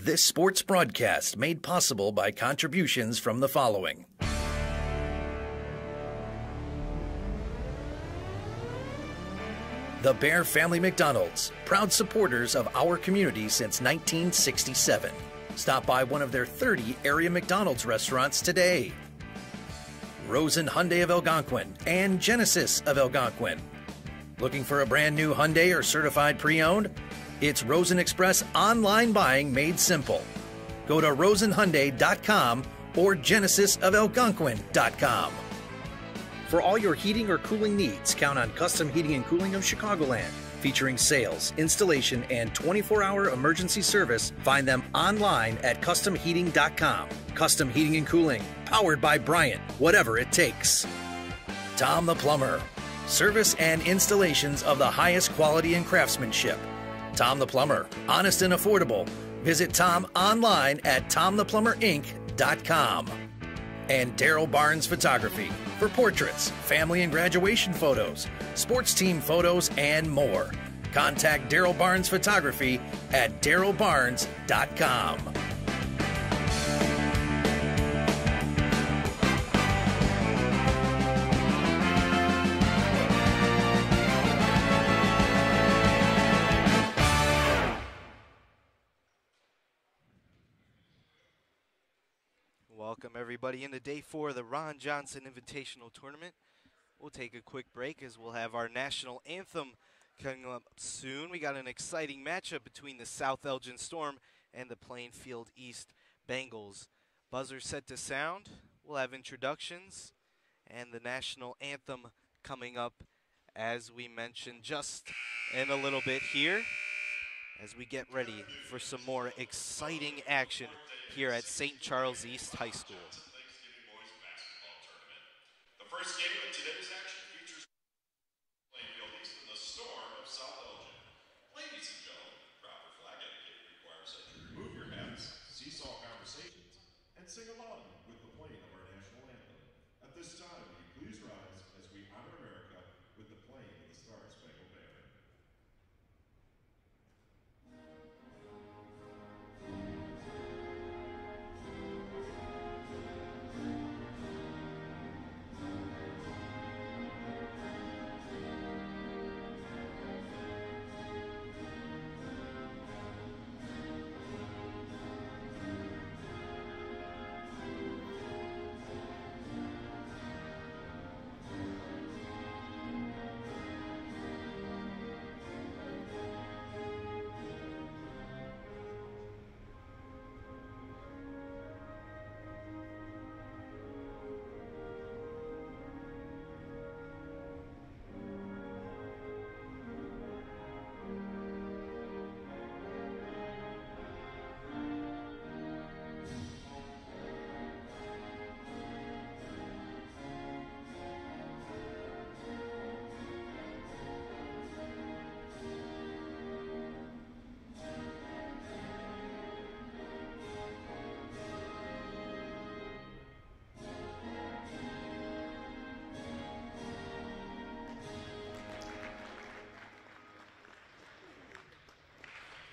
This sports broadcast made possible by contributions from the following. The Bear Family McDonald's, proud supporters of our community since 1967. Stop by one of their 30 area McDonald's restaurants today. Rosen Hyundai of Algonquin and Genesis of Algonquin. Looking for a brand new Hyundai or certified pre-owned? It's Rosen Express online buying made simple. Go to rosenhyundai.com or genesisofalgonquin.com. For all your heating or cooling needs, count on Custom Heating and Cooling of Chicagoland. Featuring sales, installation, and 24-hour emergency service, find them online at customheating.com. Custom Heating and Cooling, powered by Bryant, whatever it takes. Tom the Plumber, service and installations of the highest quality and craftsmanship. Tom the Plumber, honest and affordable. Visit Tom online at tomtheplumberinc.com. And Daryl Barnes Photography for portraits, family and graduation photos, sports team photos, and more. Contact Daryl Barnes Photography at darylbarnes.com. Welcome everybody into day 4 of the Ron Johnson Invitational Tournament. We'll take a quick break as we'll have our national anthem coming up soon. We got an exciting matchup between the South Elgin Storm and the Plainfield East Bengals. Buzzer set to sound. We'll have introductions and the national anthem coming up, as we mentioned, just in a little bit here, as we get ready for some more exciting action here at St. Charles East High School. The first game of today's action features Plainfield East and the Storm of South Elgin. Ladies and gentlemen, proper flag etiquette requires that you remove your hats, seesaw conversations, and sing along with the playing of our national anthem. At this time, will you please rise as we honor America with the playing of the Star-Spangled Banner.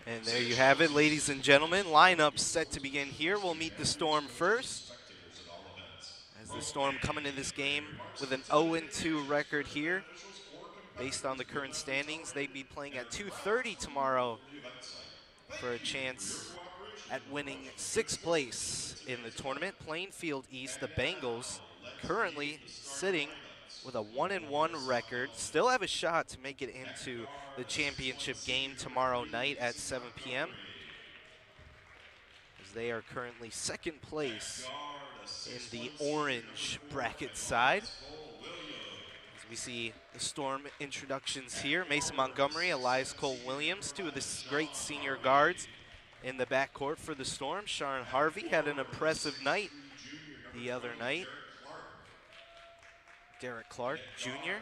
And there you have it, ladies and gentlemen. Lineup set to begin here. We'll meet the Storm first, as the Storm come into this game with an 0-2 record here. Based on the current standings, they'd be playing at 2:30 tomorrow for a chance at winning 6th place in the tournament. Plainfield East, the Bengals, currently sitting with a 1-1 record, still have a shot to make it into the championship game tomorrow night at 7 p.m. as they are currently 2nd place in the orange bracket side. As we see the Storm introductions here, Mason Montgomery, Elias Cole-Williams, 2 of the great senior guards in the backcourt for the Storm. Sharon Harvey had an impressive night the other night. Derek Clark, Jr.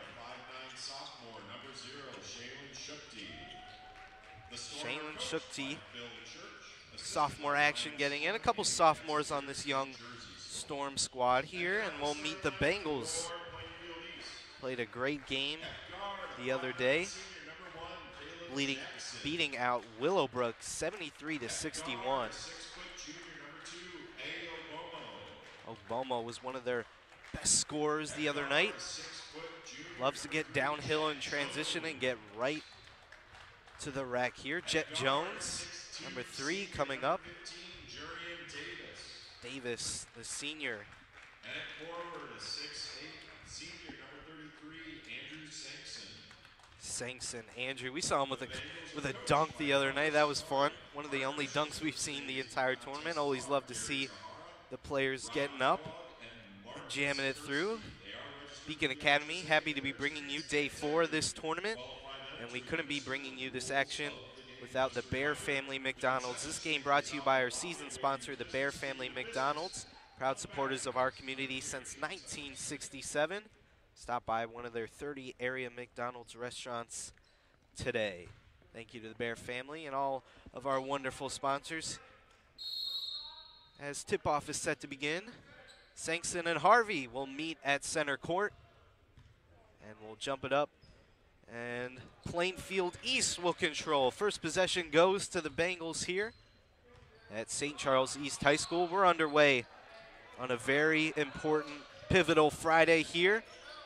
Shaylin Shukti, sophomore action getting in. A couple sophomores on this young Storm squad here, and we'll meet the Bengals. Played a great game the other day. beating out Willowbrook 73-61. Ogbomo was one of their best scorers the other night. Loves to get downhill in transition and get right to the rack here. Jet Jones, number 3, coming up. Davis, the senior. And forward, a 6'8", senior, number 33, Andrew Sankson. Andrew, we saw him with a dunk the other night. That was fun. One of the only dunks we've seen the entire tournament. Always love to see the players getting up, jamming it through. Beacon Academy, happy to be bringing you day 4 of this tournament, and we couldn't be bringing you this action without the Bear Family McDonald's. This game brought to you by our season sponsor, the Bear Family McDonald's, proud supporters of our community since 1967. Stop by one of their 30 area McDonald's restaurants today. Thank you to the Bear Family and all of our wonderful sponsors. As tip-off is set to begin, Sankson and Harvey will meet at center court. And we'll jump it up. And Plainfield East will control. First possession goes to the Bengals here at St. Charles East High School. We're underway on a very important, pivotal Friday here.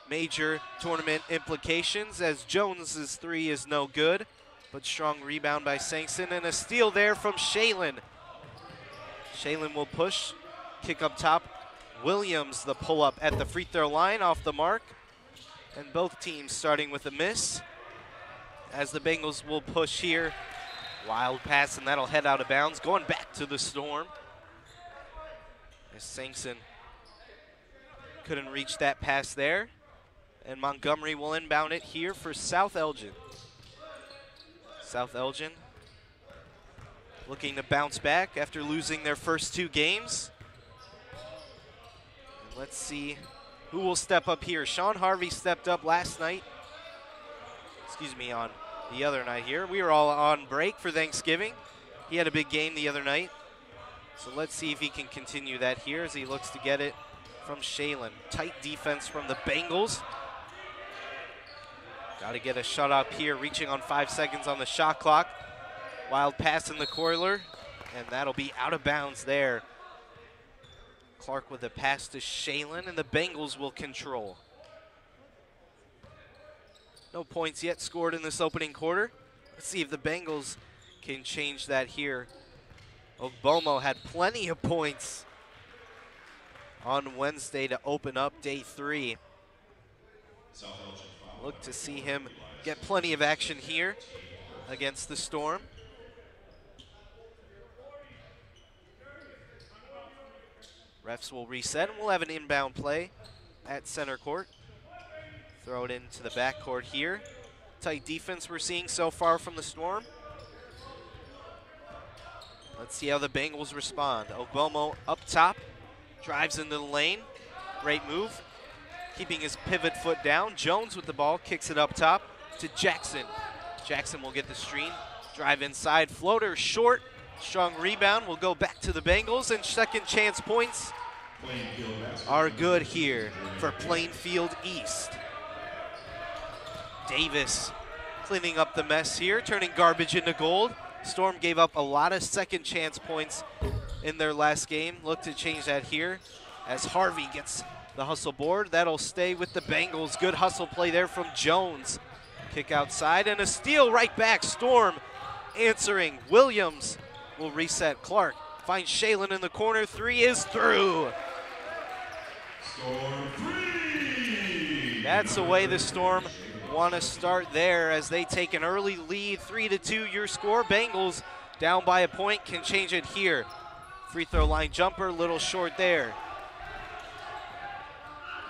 Major tournament implications as Jones's 3 is no good, but strong rebound by Sankson and a steal there from Shaylin. Shaylin will push, kick up top. Williams, the pull-up at the free throw line, off the mark. And both teams starting with a miss. As the Bengals will push here. Wild pass, and that'll head out of bounds. Going back to the Storm. As Sankson couldn't reach that pass there. And Montgomery will inbound it here for South Elgin. South Elgin looking to bounce back after losing their first 2 games. Let's see who will step up here. Sean Harvey stepped up last night. Excuse me, on the other night here. We were all on break for Thanksgiving. He had a big game the other night. So let's see if he can continue that here as he looks to get it from Shaylin. Tight defense from the Bengals. Got to get a shot up here, reaching on 5 seconds on the shot clock. Wild pass in the corner, and that'll be out of bounds there. Clark with a pass to Shaylin, and the Bengals will control. No points yet scored in this opening quarter. Let's see if the Bengals can change that here. Ogbomo had plenty of points on Wednesday to open up day 3. Look to see him get plenty of action here against the Storm. Refs will reset, and we'll have an inbound play at center court. Throw it into the backcourt here. Tight defense we're seeing so far from the Storm. Let's see how the Bengals respond. Ogbomo up top, drives into the lane. Great move, keeping his pivot foot down. Jones with the ball, kicks it up top to Jackson. Jackson will get the screen, drive inside, floater short. Strong rebound will go back to the Bengals, and second chance points are good here for Plainfield East. Davis cleaning up the mess here, turning garbage into gold. Storm gave up a lot of second chance points in their last game. Look to change that here as Harvey gets the hustle board. That'll stay with the Bengals. Good hustle play there from Jones. Kick outside and a steal right back. Storm answering. Williams will reset. Clark finds Shaylin in the corner. 3 is through. That's the way the Storm want to start there as they take an early lead. 3-2 your score. Bengals down by a point, can change it here. Free throw line jumper, little short there.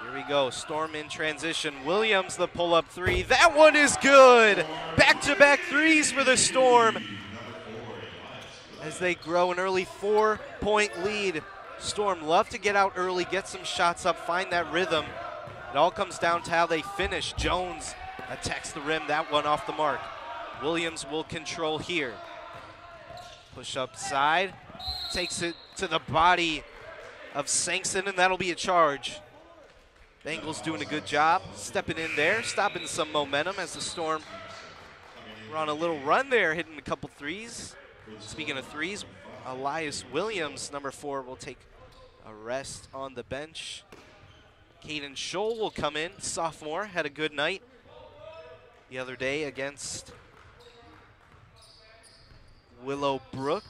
Here we go, Storm in transition. Williams, the pull-up 3. That one is good. Back-to-back threes for the Storm as they grow an early 4-point lead. Storm love to get out early, get some shots up, find that rhythm. It all comes down to how they finish. Jones attacks the rim, that one off the mark. Williams will control here. Push up side, takes it to the body of Sankson, and that'll be a charge. Bengals doing a good job stepping in there, stopping some momentum as the Storm We're on a little run there, hitting a couple threes. Speaking of threes, Elias Williams, number 4, will take a rest on the bench. Caden Scholl will come in, sophomore, had a good night the other day against Willowbrook.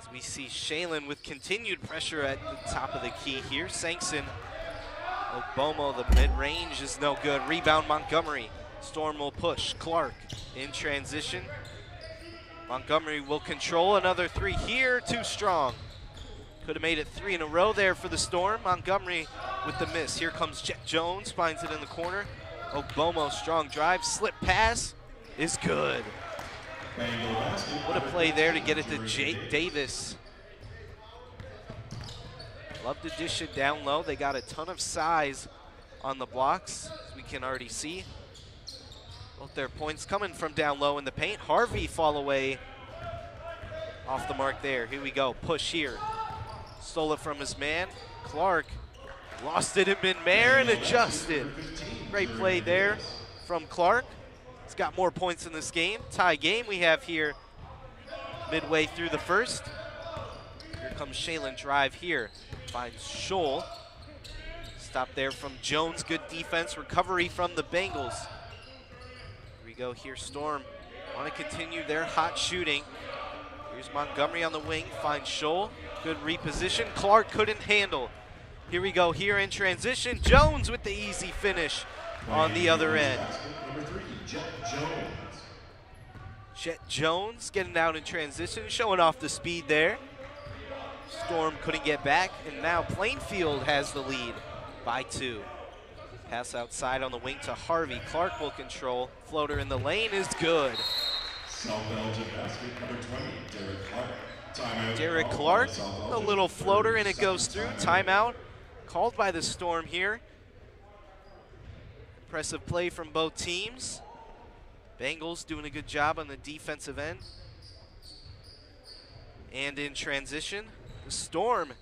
As we see Shalen with continued pressure at the top of the key here. Sankson, Ogbomo, the mid-range is no good. Rebound Montgomery. Storm will push. Clark in transition. Montgomery will control another 3 here, too strong. Could have made it 3 in a row there for the Storm. Montgomery with the miss. Here comes Jet Jones, finds it in the corner. Ogbomo, strong drive, slip pass is good. What a play there to get it to Jake Davis. Love to dish it down low. They got a ton of size on the blocks, as we can already see. Both their points coming from down low in the paint. Harvey fall away off the mark there. Here we go, push here. Stole it from his man. Clark lost it in mid-air and adjusted. Great play there from Clark. He's got more points in this game. Tie game we have here midway through the first. Here comes Shalen, drive here. Finds Scholl. Stop there from Jones, good defense. Recovery from the Bengals. Here we go here, Storm want to continue their hot shooting. Here's Montgomery on the wing, finds Scholl. Good reposition, Clark couldn't handle. Here we go here in transition. Jones with the easy finish on the other end. Jet Jones getting out in transition, showing off the speed there. Storm couldn't get back, and now Plainfield has the lead by 2. Pass outside on the wing to Harvey. Clark will control. Floater in the lane is good. South Belgium basket number 20, Derek Clark. Timeout. Derek Clark, a little floater, and it goes through. Timeout called by the Storm here. Impressive play from both teams. Bengals doing a good job on the defensive end. And in transition, the Storm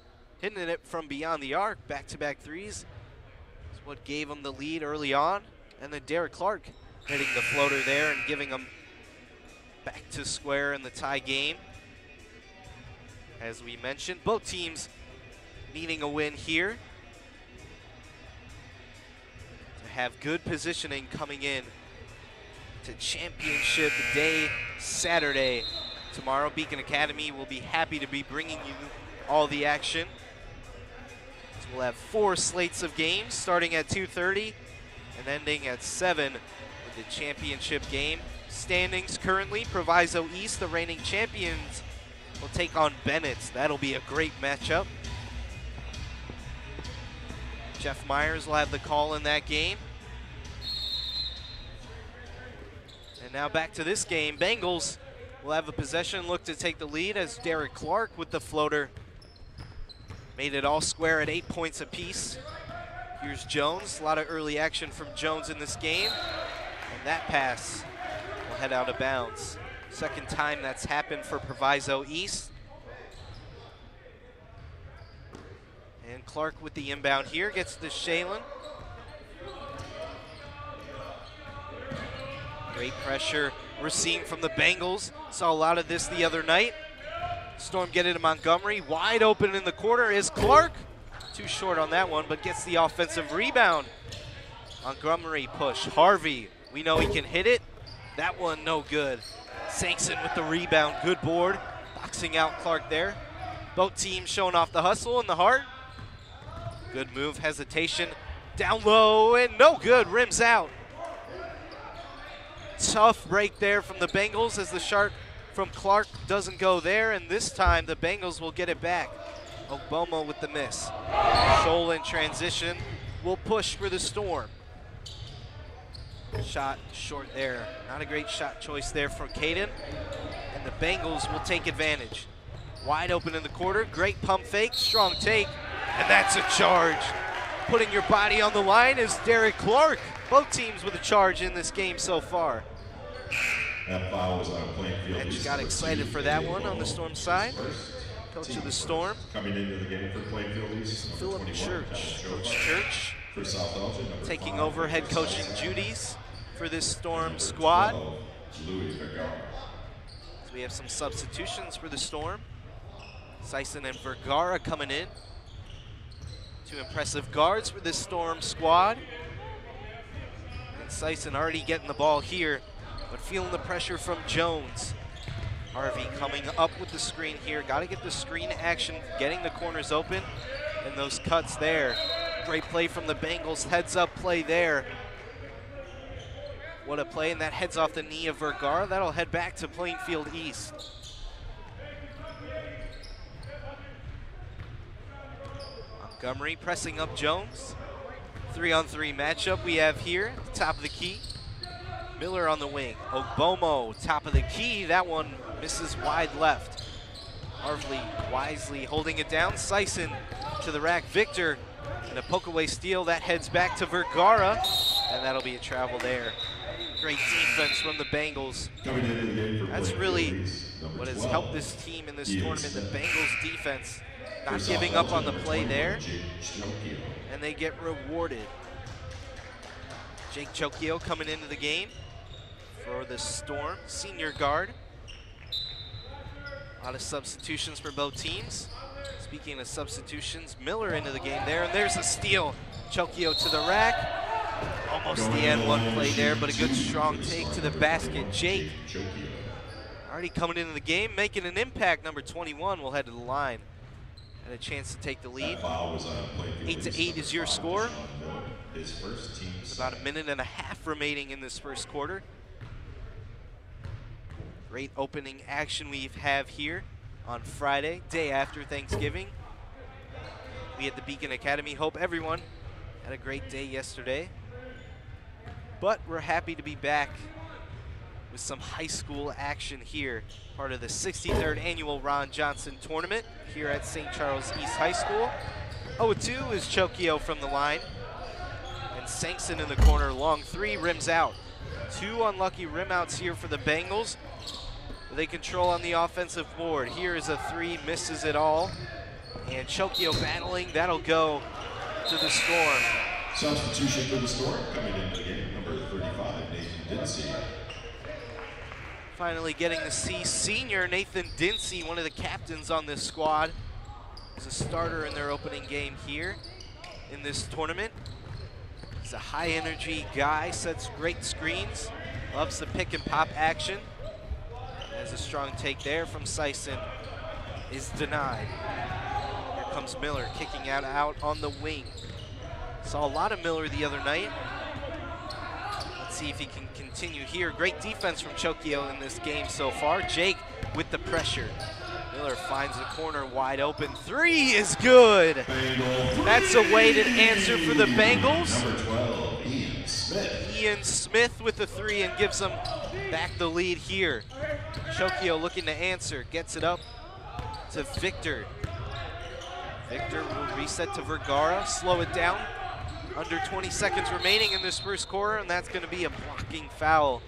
hitting it from beyond the arc. Back-to-back threes is what gave them the lead early on. And then Derek Clark hitting the floater there and giving them back to square in the tie game. As we mentioned, both teams needing a win here to have good positioning coming in to championship day Saturday. Tomorrow, Beacon Academy will be happy to be bringing you all the action. So we'll have 4 slates of games starting at 2:30 and ending at 7 with the championship game. Standings currently, Proviso East, the reigning champions, will take on Bennett. That'll be a great matchup. Jeff Myers will have the call in that game. And now back to this game. Bengals will have a possession, look to take the lead as Derek Clark with the floater. Made it all square at 8 points apiece. Here's Jones. A lot of early action from Jones in this game. And that pass will head out of bounds. Second time that's happened for Proviso East. And Clark with the inbound here, gets to Shalen. Great pressure we're seeing from the Bengals. Saw a lot of this the other night. Storm get it to Montgomery. Wide open in the corner is Clark. Too short on that one, but gets the offensive rebound. Montgomery push. Harvey, we know he can hit it. That one no good. Sankson with the rebound, good board. Boxing out Clark there. Both teams showing off the hustle and the heart. Good move, hesitation. Down low and no good, rims out. Tough break there from the Bengals as the shot from Clark doesn't go there, and this time the Bengals will get it back. Ogbomo with the miss. Scholl in transition will push for the Storm. Shot short there. Not a great shot choice there from Caden. And the Bengals will take advantage. Wide open in the quarter. Great pump fake. Strong take. And that's a charge. Putting your body on the line is Derek Clark. Both teams with a charge in this game so far. That foul was on Plainfield. Edge got excited for that one on the Storm side. Coach of the Storm. Coming into the game for Plainfield East, Philip Church. Coach Church for South Belgium, taking over head coaching duties for this Storm squad. Louis Vergara. So we have some substitutions for the Storm. Sison and Vergara coming in. Two impressive guards for this Storm squad. And Sison already getting the ball here, but feeling the pressure from Jones. Harvey coming up with the screen here. Got to get the screen action, getting the corners open, and those cuts there. Great play from the Bengals, heads up play there. What a play, and that heads off the knee of Vergara. That'll head back to Plainfield East. Montgomery pressing up Jones. 3-on-3 matchup we have here, top of the key. Miller on the wing. Ogbomo, top of the key. That one misses wide left. Harvey wisely holding it down. Sison to the rack. Victor and a poke-away steal. That heads back to Vergara, and that'll be a travel there. Great defense from the Bengals. That's really what has helped this team in this tournament, the Bengals defense. Not giving up on the play there, and they get rewarded. Jake Chokio coming into the game for the Storm, senior guard. A lot of substitutions for both teams. Speaking of substitutions, Miller into the game there, and there's a steal. Chokio to the rack. Almost the end one play there, but a good strong take to the basket. Jake already coming into the game, making an impact. Number 21 will head to the line. Had a chance to take the lead. 8-8 is your score. It's about a minute and a half remaining in this first quarter. Great opening action we have here on Friday, day after Thanksgiving. We at the Beacon Academy hope everyone had a great day yesterday. But we're happy to be back with some high school action here. Part of the 63rd annual Ron Johnson tournament here at St. Charles East High School. 0-2 is Chokio from the line. And Sankson in the corner, long three, rims out. Two unlucky rim outs here for the Bengals. They control on the offensive board. Here is a three, misses it all. And Chokio battling, that'll go to the Storm. Substitution for the Storm coming into the game, number 35, Nathan Dinsey. Finally getting to see senior Nathan Dinsey, one of the captains on this squad. He's a starter in their opening game here in this tournament. He's a high energy guy, sets great screens, loves the pick and pop action. Has a strong take there from Sison, is denied. Here comes Miller kicking out on the wing. Saw a lot of Miller the other night. Let's see if he can continue here. Great defense from Chokio in this game so far. Jake with the pressure. Miller finds the corner wide open. Three is good. That's a weighted answer for the Bengals. Number 12, Ian Smith. Ian Smith with the three and gives them back the lead here. Chokio looking to answer, gets it up to Victor. Victor will reset to Vergara, slow it down. Under 20 seconds remaining in this first quarter, and that's going to be a blocking foul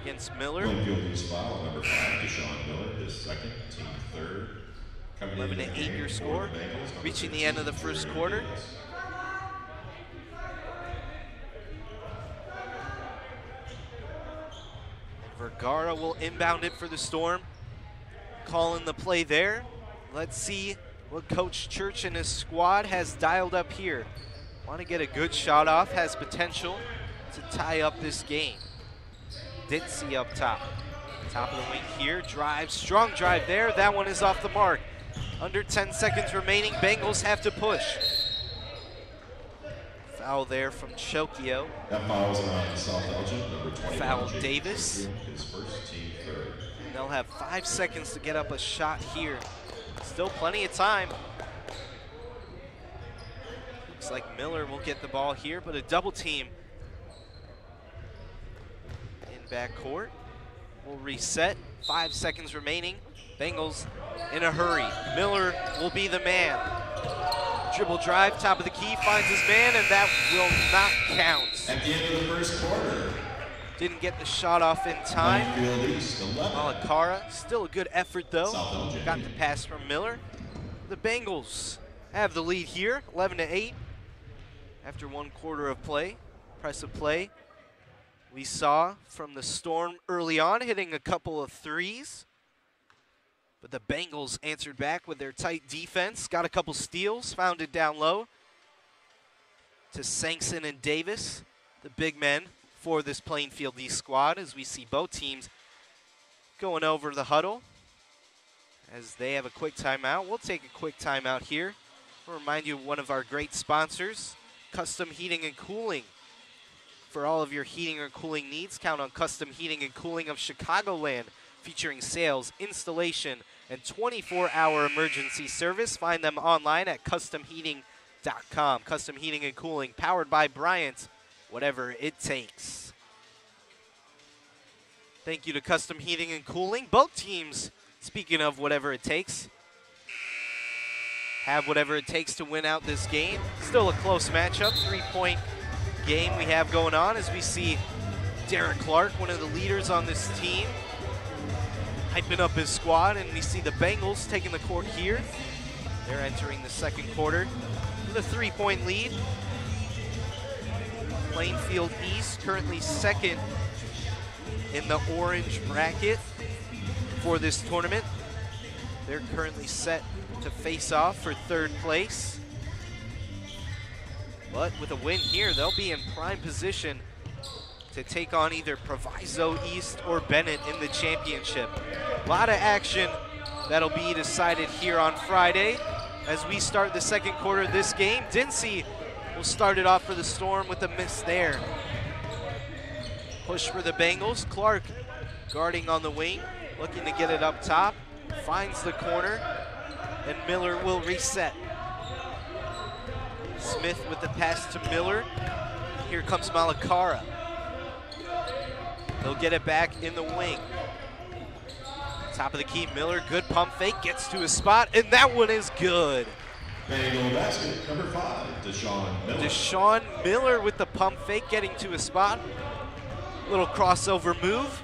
against Miller. Foul, number 5, Deshaun Miller, his second, team third. 11-8 your score, reaching the end of the first quarter. Vergara will inbound it for the Storm. Calling the play there. Let's see what Coach Church and his squad has dialed up here. Want to get a good shot off, has potential to tie up this game. Dinsey up top. Top of the wing here, drive, strong drive there. That one is off the mark. Under 10 seconds remaining, Bengals have to push. Foul there from Chokio. That foul was on South Elgin, number 20. Foul Davis. His first, team third. And they'll have 5 seconds to get up a shot here. Still plenty of time. Looks like Miller will get the ball here, but a double team in backcourt. Will reset, 5 seconds remaining. Bengals in a hurry. Miller will be the man. Dribble drive, top of the key, finds his man, and that will not count. At the end of the first quarter. Didn't get the shot off in time. Plainfield East, 11. Malakara, still a good effort though. Got the pass from Miller. The Bengals have the lead here, 11-8. After 1 quarter of play, impressive play we saw from the Storm early on, hitting a couple of threes. But the Bengals answered back with their tight defense, got a couple steals, found it down low to Sankson and Davis, the big men for this Plainfield East squad, as we see both teams going over the huddle as they have a quick timeout. We'll take a quick timeout here. We'll remind you of one of our great sponsors, Custom Heating and Cooling. For all of your heating or cooling needs, count on Custom Heating and Cooling of Chicagoland, featuring sales, installation, and 24-hour emergency service. Find them online at customheating.com. Custom Heating and Cooling, powered by Bryant, whatever it takes. Thank you to Custom Heating and Cooling. Both teams, speaking of whatever it takes, have whatever it takes to win out this game. Still a close matchup, 3-point game we have going on as we see Derek Clark, one of the leaders on this team, hyping up his squad, and we see the Bengals taking the court here. They're entering the second quarter with a 3-point lead. Plainfield East currently second in the orange bracket for this tournament. They're currently set to face off for third place. But with a win here, they'll be in prime position to take on either Proviso East or Bennett in the championship. A lot of action that'll be decided here on Friday as we start the second quarter of this game. Dincy will start it off for the Storm with a miss there. Push for the Bengals. Clark guarding on the wing, looking to get it up top. Finds the corner, and Miller will reset. Smith with the pass to Miller. Here comes Malakara. They'll get it back in the wing. Top of the key, Miller, good pump fake, gets to his spot, and that one is good. Bengal basket, number 5, Deshaun Miller. Deshaun Miller with the pump fake, getting to his spot. Little crossover move,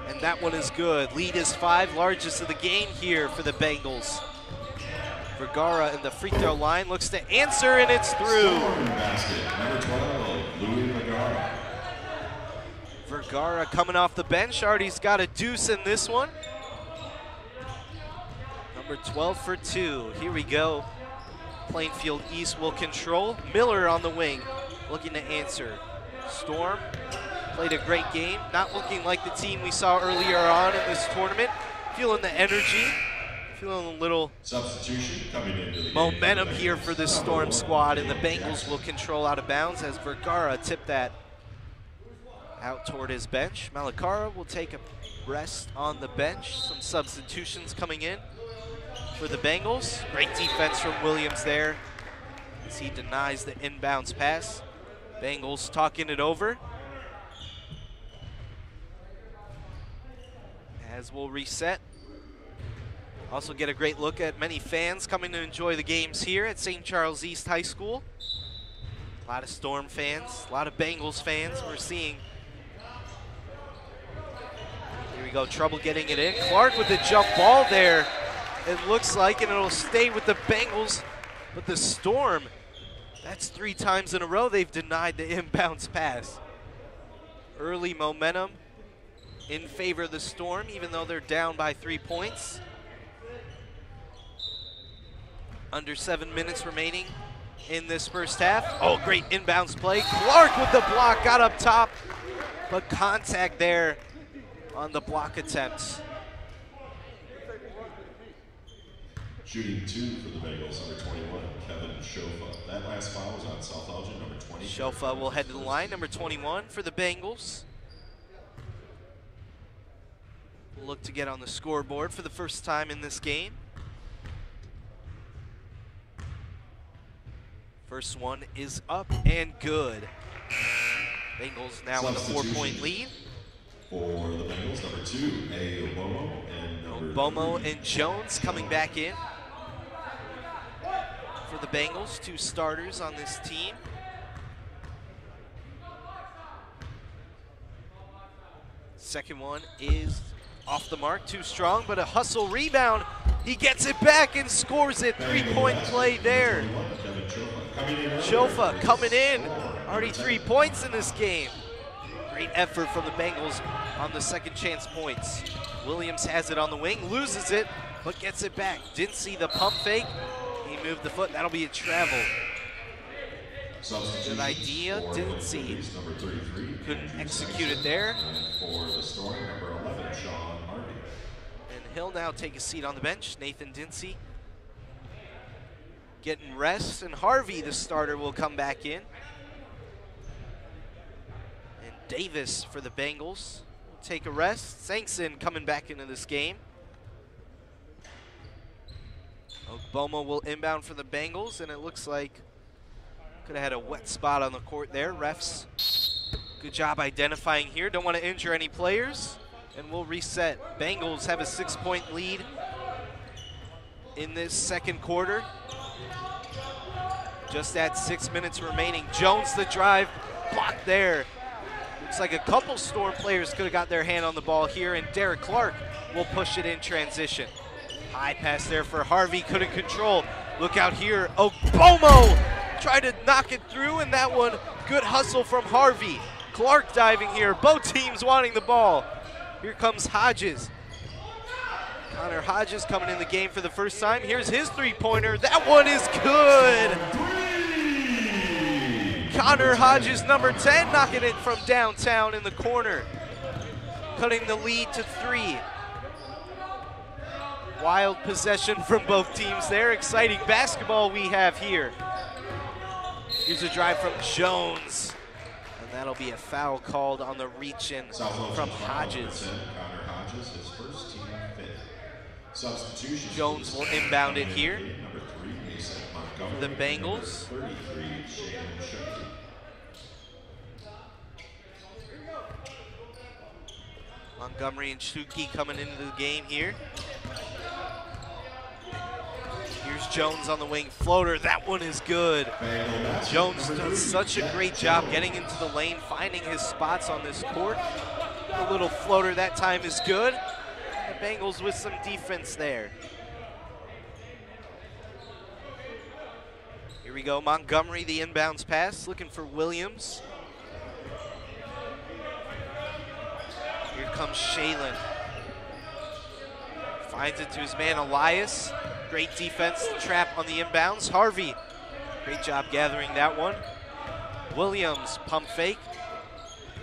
and that one is good. Lead is 5, largest of the game here for the Bengals. Vergara in the free throw line, looks to answer, and it's through. Storm basket, number 12, Louis Vergara. Vergara coming off the bench, already's got a deuce in this one. Number 12 for 2. Here we go. Plainfield East will control. Miller on the wing, looking to answer. Storm played a great game, not looking like the team we saw earlier on in this tournament. Feeling the energy, feeling a little Substitution coming into the momentum game here for this Storm squad, and the Bengals will control out of bounds as Vergara tipped that out toward his bench. Malakara will take a rest on the bench. Some substitutions coming in for the Bengals. Great defense from Williams there as he denies the inbounds pass. Bengals talking it over. As we'll reset. Also get a great look at many fans coming to enjoy the games here at St. Charles East High School. A lot of Storm fans, a lot of Bengals fans we're seeing. Here we go, trouble getting it in. Clark with the jump ball there, it looks like, and it'll stay with the Bengals. But the Storm, that's 3 times in a row they've denied the inbounds pass. Early momentum in favor of the Storm, even though they're down by 3 points. Under 7 minutes remaining in this first half. Oh, great inbounds play. Clark with the block, got up top, but contact there on the block attempts. Shooting 2 for the Bengals, number 21, Kevin Shofa. That last foul was on South Elgin, number 20. Shofa will head to the line, number 21 for the Bengals. Look to get on the scoreboard for the first time in this game. First one is up and good. Bengals now with a 4-point lead. For the Bengals, number 2, Obomo, and number Bomo 3. and Jones coming back in for the Bengals, 2 starters on this team. Second one is off the mark, too strong, but a hustle rebound. He gets it back and scores it. 3-point play there. Shofa coming in, already 3 points in this game. Great effort from the Bengals on the second chance points. Williams has it on the wing, loses it, but gets it back. Didn't see the pump fake. He moved the foot. That'll be a travel. Good idea. Didn't see it. Couldn't execute it there. And he'll now take a seat on the bench. Nathan Dinsey getting rest, and Harvey, the starter, will come back in. And Davis for the Bengals will take a rest. Sankson coming back into this game. Ogbomo will inbound for the Bengals, and it looks like could have had a wet spot on the court there. Refs, good job identifying here. Don't want to injure any players, and we'll reset. Bengals have a 6-point lead in this second quarter. Just at 6 minutes remaining. Jones the drive, blocked there. Looks like a couple Storm players could have got their hand on the ball here, and Derek Clark will push it in transition. High pass there for Harvey, couldn't control. Look out here, Ogbomo tried to knock it through, and that one, good hustle from Harvey. Clark diving here, both teams wanting the ball. Here comes Hodges. Connor Hodges coming in the game for the first time. Here's his three-pointer. That one is good. Connor Hodges, number 10, knocking it from downtown in the corner, cutting the lead to 3. Wild possession from both teams there. Exciting basketball we have here. Here's a drive from Jones, and that'll be a foul called on the reach-in from Hodges. Jones will inbound it here for the Bengals. Montgomery and Shuki coming into the game here. Here's Jones on the wing, floater, that one is good. Jones does such a great job getting into the lane, finding his spots on this court. A little floater that time is good. The Bengals with some defense there. Here we go, Montgomery, the inbounds pass, looking for Williams. Here comes Shalen. Finds it to his man, Elias. Great defense, trap on the inbounds. Harvey, great job gathering that one. Williams, pump fake.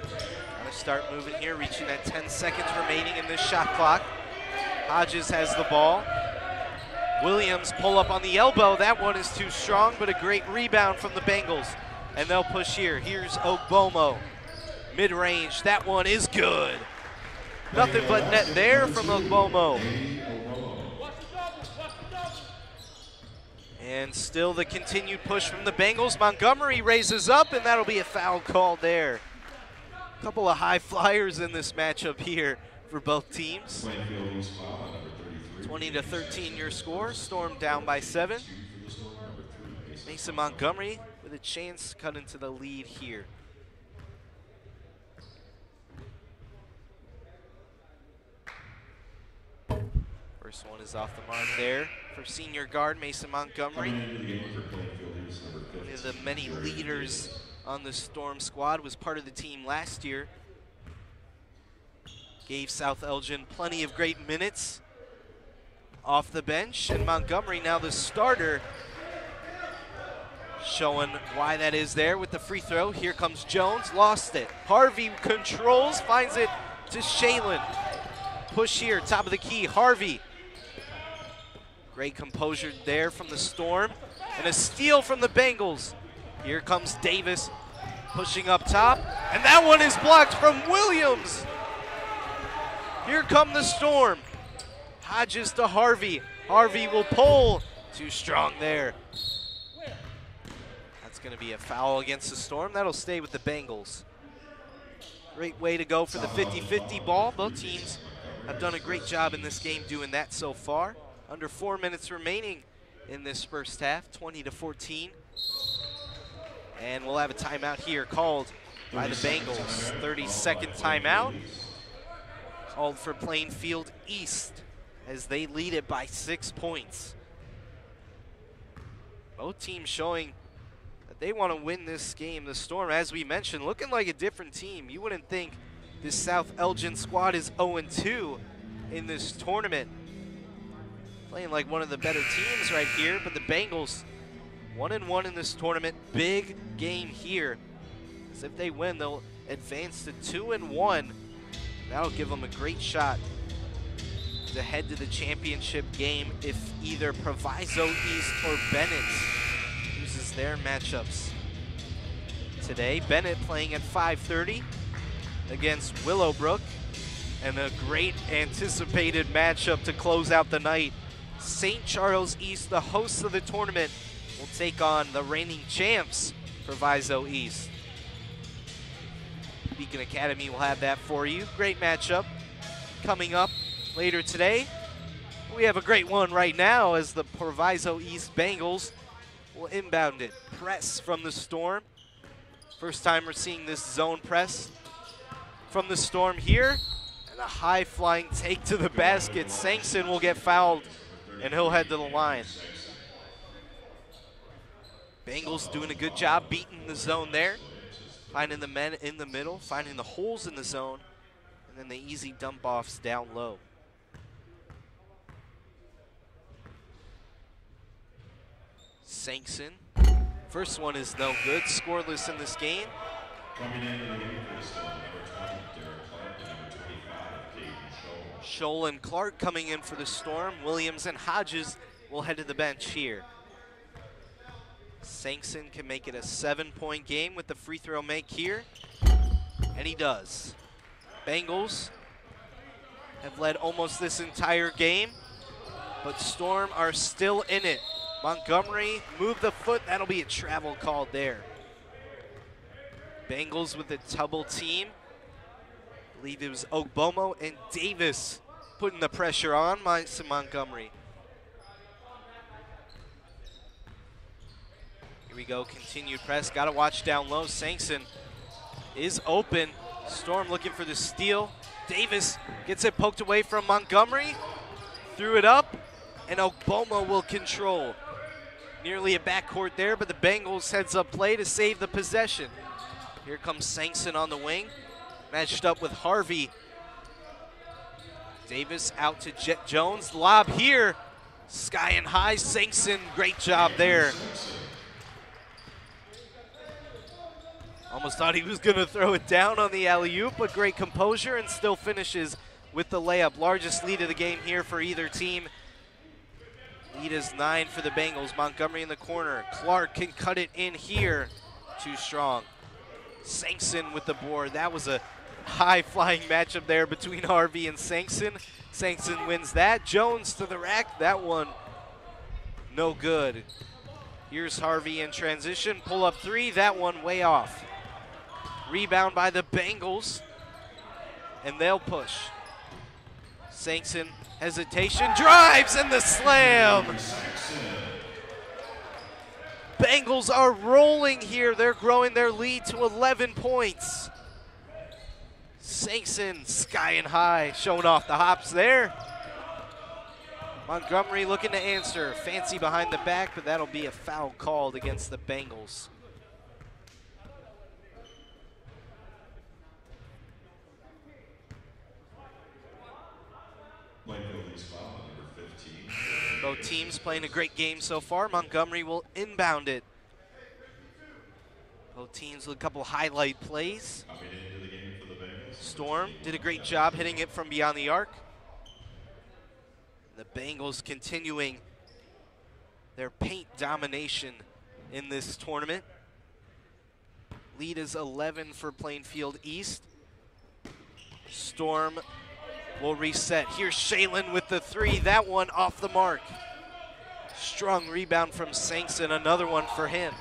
Gotta start moving here, reaching that 10 seconds remaining in this shot clock. Hodges has the ball. Williams pull up on the elbow. That one is too strong, but a great rebound from the Bengals. And they'll push here. Here's Ogbomo. Mid-range, that one is good. Nothing but net there from Ogbomo. And still the continued push from the Bengals. Montgomery raises up, and that'll be a foul call there. A couple of high flyers in this matchup here for both teams. 20-13 your score. Storm down by 7. Mason Montgomery with a chance to cut into the lead here. First one is off the mark there for senior guard Mason Montgomery. One of the many leaders on the Storm squad, was part of the team last year. Gave South Elgin plenty of great minutes off the bench, and Montgomery now the starter, showing why that is there with the free throw. Here comes Jones, lost it. Harvey controls, finds it to Shalen. Push here, top of the key, Harvey. Great composure there from the Storm, and a steal from the Bengals. Here comes Davis, pushing up top, and that one is blocked from Williams. Here come the Storm. Hodges to Harvey. Harvey will pull. Too strong there. That's going to be a foul against the Storm. That'll stay with the Bengals. Great way to go for the 50-50 ball. Both teams have done a great job in this game doing that so far. Under 4 minutes remaining in this first half, 20-14. And we'll have a timeout here called by the Bengals. 30-second timeout called for Plainfield East as they lead it by 6 points. Both teams showing that they want to win this game. The Storm, as we mentioned, looking like a different team. You wouldn't think this South Elgin squad is 0-2 in this tournament. Playing like one of the better teams right here, but the Bengals 1-1 in this tournament. Big game here. As if they win, they'll advance to 2-1. That'll give them a great shot to head to the championship game if either Proviso East or Bennett uses their matchups today. Bennett playing at 5:30 against Willowbrook, and a great anticipated matchup to close out the night. St. Charles East, the hosts of the tournament, will take on the reigning champs, Proviso East. Beacon Academy will have that for you. Great matchup coming up later today. We have a great one right now as the Proviso East Bengals will inbound it. Press from the Storm. First time we're seeing this zone press from the Storm here. And a high flying take to the basket. Sankson will get fouled and he'll head to the line. Bengals doing a good job beating the zone there. Finding the men in the middle, finding the holes in the zone, and then the easy dump offs down low. Sankson, first one is no good, scoreless in this game. Coming into the game for the Storm, number 20, Derek Clark, and number 25, Caden Scholl. Scholl and Clark coming in for the Storm. Williams and Hodges will head to the bench here. Sankson can make it a 7-point game with the free throw make here, and he does. Bengals have led almost this entire game, but Storm are still in it. Montgomery moved the foot, that'll be a travel called there. Bengals with a double team. I believe it was Ogbomo and Davis putting the pressure on Montgomery. Here we go, continued press, gotta watch down low. Sankson is open. Storm looking for the steal. Davis gets it poked away from Montgomery, threw it up, and Ogbomo will control. Nearly a backcourt there, but the Bengals heads up play to save the possession. Here comes Sankson on the wing, matched up with Harvey. Davis out to Jet Jones, lob here, sky and high. Sankson, great job there. Almost thought he was going to throw it down on the alley-oop, but great composure and still finishes with the layup. Largest lead of the game here for either team. Lead is 9 for the Bengals. Montgomery in the corner. Clark can cut it in here. Too strong. Sankson with the board. That was a high-flying matchup there between Harvey and Sankson. Sankson wins that. Jones to the rack. That one, no good. Here's Harvey in transition. Pull up three. That one way off. Rebound by the Bengals, and they'll push. Sankson, hesitation, drives, and the slam. Bengals are rolling here. They're growing their lead to 11 points. Sankson, sky and high, showing off the hops there. Montgomery looking to answer. Fancy behind the back, but that'll be a foul called against the Bengals. Both teams playing a great game so far. Montgomery will inbound it. Both teams with a couple highlight plays. Storm did a great job hitting it from beyond the arc. The Bengals continuing their paint domination in this tournament. Lead is 11 for Plainfield East. Storm will reset. Here's Shalen with the three. That one off the mark. Strong rebound from Sankson. Another one for him.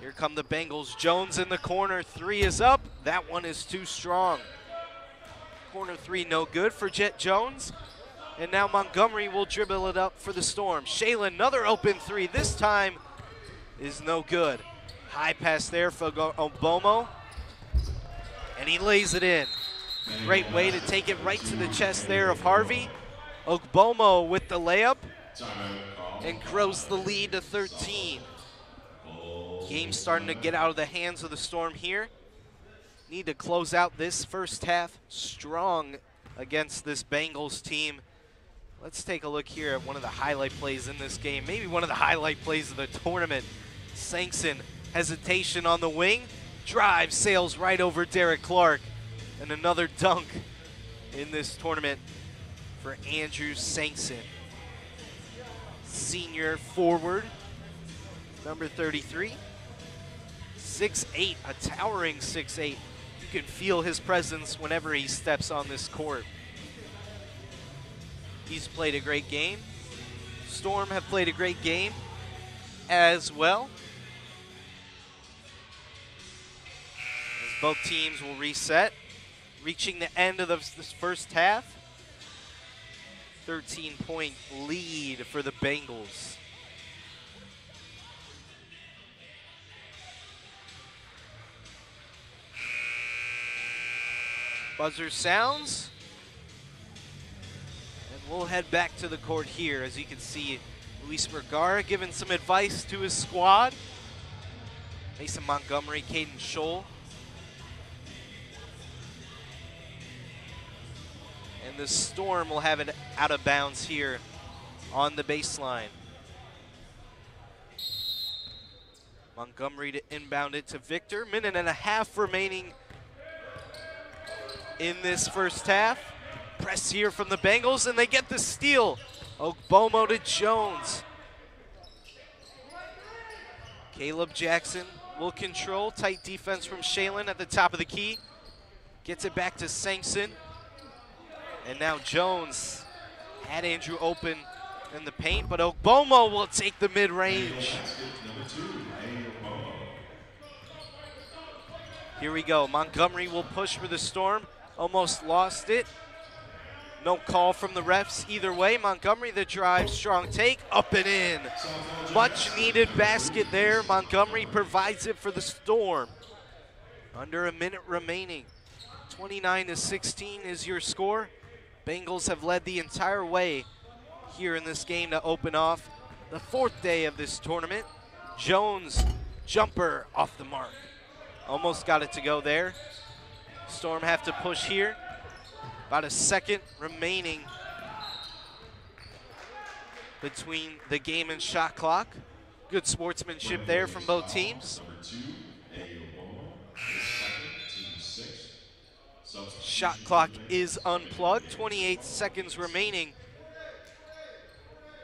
Here come the Bengals. Jones in the corner. Three is up. That one is too strong. Corner three no good for Jet Jones. And now Montgomery will dribble it up for the Storm. Shalen, another open three. This time is no good. High pass there for Ogbomo. And he lays it in. Great way to take it right to the chest there of Harvey. Ogbomo with the layup and grows the lead to 13. Game's starting to get out of the hands of the Storm here. Need to close out this first half strong against this Bengals team. Let's take a look here at one of the highlight plays in this game. Maybe one of the highlight plays of the tournament. Sankson, hesitation on the wing. Drive, sails right over Derek Clark. And another dunk in this tournament for Andrew Sankson. Senior forward, number 33. 6'8", a towering 6'8". You can feel his presence whenever he steps on this court. He's played a great game. Storm have played a great game as well. As both teams will reset, reaching the end of this first half. 13-point lead for the Bengals. Buzzer sounds, and we'll head back to the court here. As you can see, Luis Vergara giving some advice to his squad. Mason Montgomery, Caden Scholl. And the Storm will have it out of bounds here on the baseline. Montgomery to inbound it to Victor. Minute and a half remaining in this first half. Press here from the Bengals, and they get the steal. Ogbomo to Jones. Caleb Jackson will control. Tight defense from Shalen at the top of the key. Gets it back to Sankson. And now Jones had Andrew open in the paint, but Ogbomo will take the mid-range. Here we go. Montgomery will push for the Storm. Almost lost it. No call from the refs either way. Montgomery the drive, strong take, up and in. Much needed basket there. Montgomery provides it for the Storm. Under a minute remaining. 29-16 is your score. Bengals have led the entire way here in this game to open off the fourth day of this tournament. Jones, jumper off the mark. Almost got it to go there. Storm have to push here. About a second remaining between the game and shot clock. Good sportsmanship there from both teams. Shot clock is unplugged. 28 seconds remaining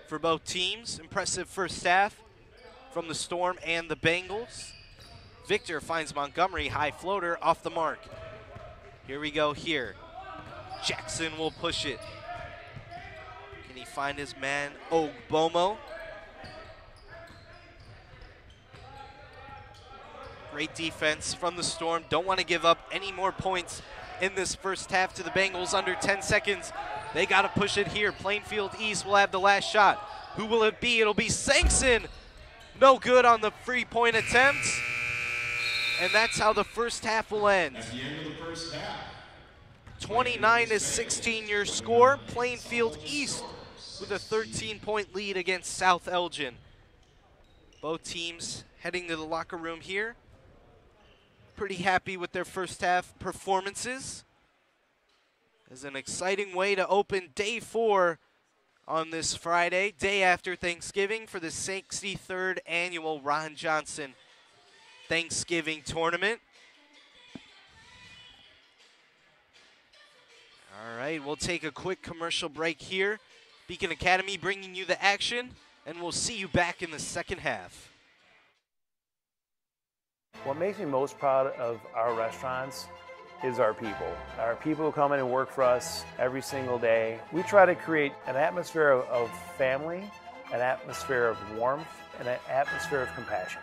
for both teams. Impressive first half from the Storm and the Bengals. Victor finds Montgomery, high floater, off the mark. Here we go here. Jackson will push it. Can he find his man, Ogbomo? Great defense from the Storm. Don't want to give up any more points in this first half to the Bengals. Under 10 seconds. They got to push it here. Plainfield East will have the last shot. Who will it be? It'll be Sankson. No good on the free-point attempt. And that's how the first half will end. At the end of the first half. 29-16 your score. Plainfield East with a 13-point lead against South Elgin. Both teams heading to the locker room here. Pretty happy with their first half performances. It's an exciting way to open day 4 on this Friday, day after Thanksgiving, for the 63rd annual Ron Johnson Thanksgiving Tournament. All right, we'll take a quick commercial break here. Beacon Academy bringing you the action, and we'll see you back in the second half. What makes me most proud of our restaurants is our people. Our people who come in and work for us every single day. We try to create an atmosphere of family, an atmosphere of warmth, and an atmosphere of compassion.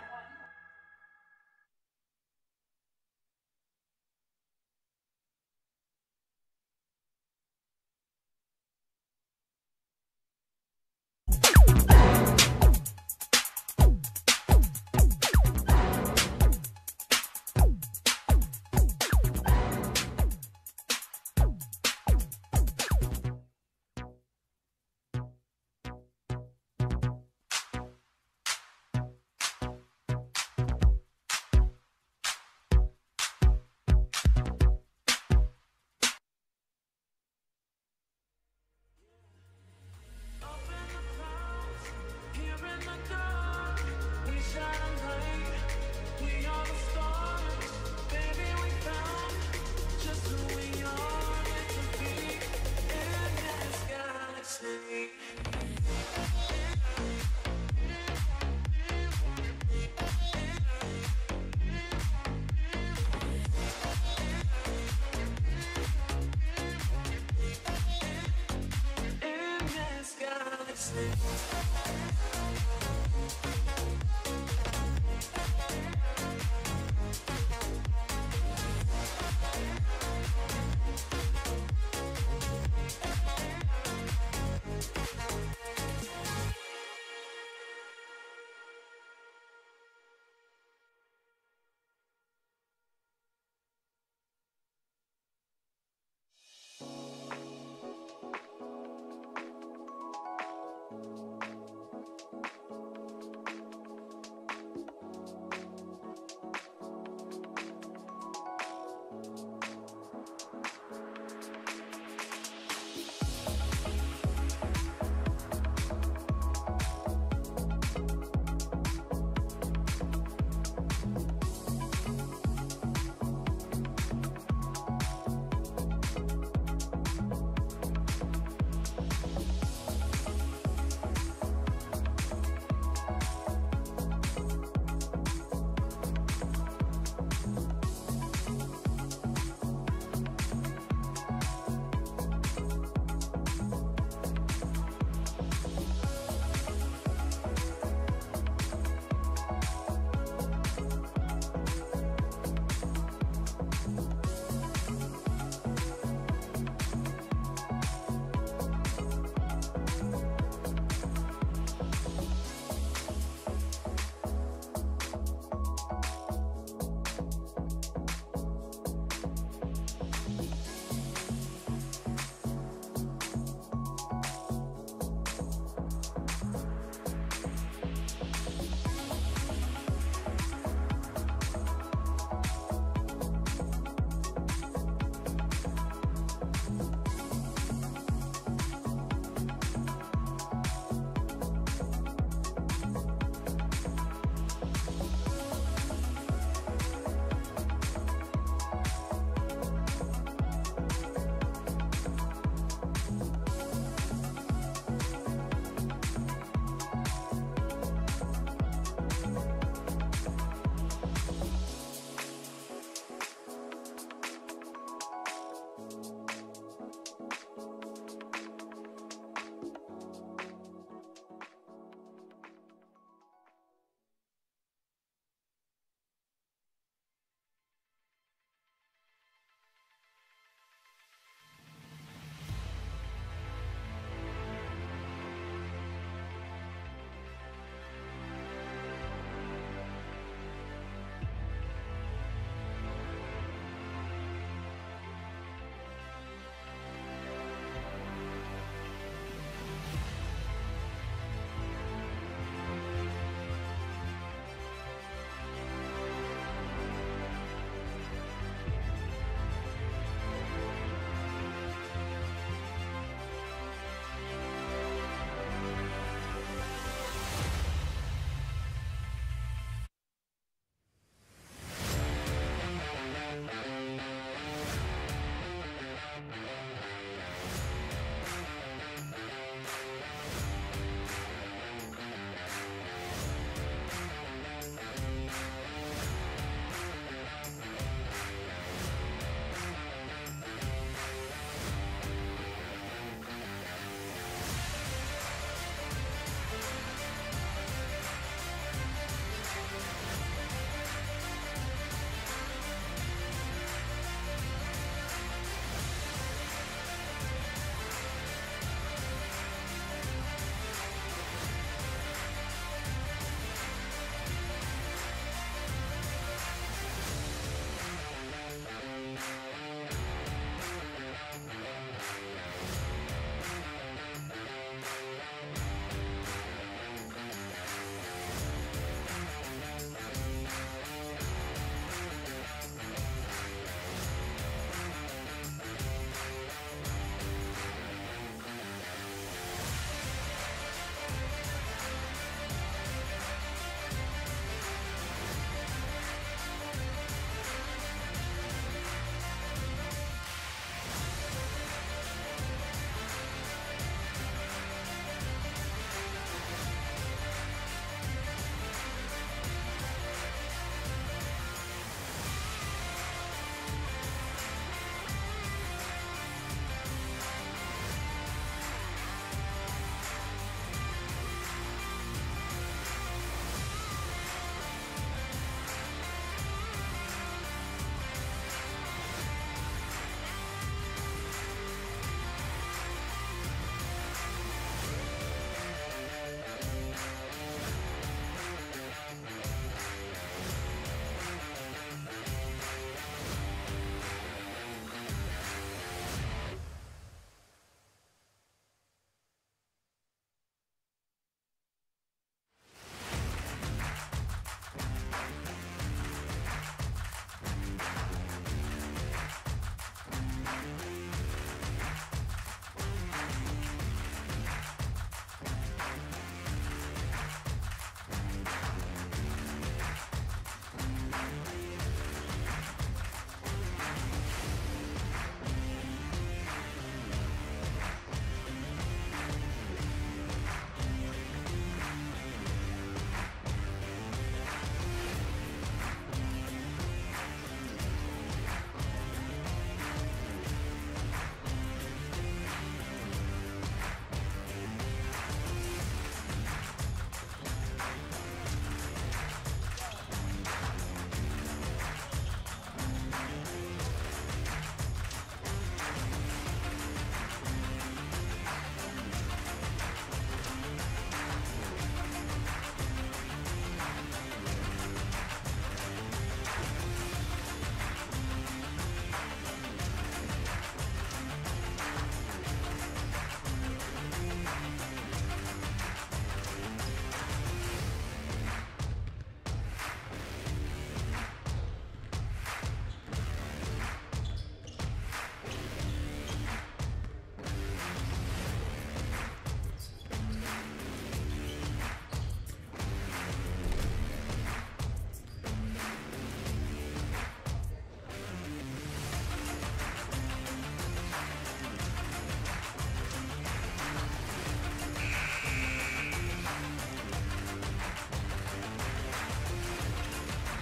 Sports.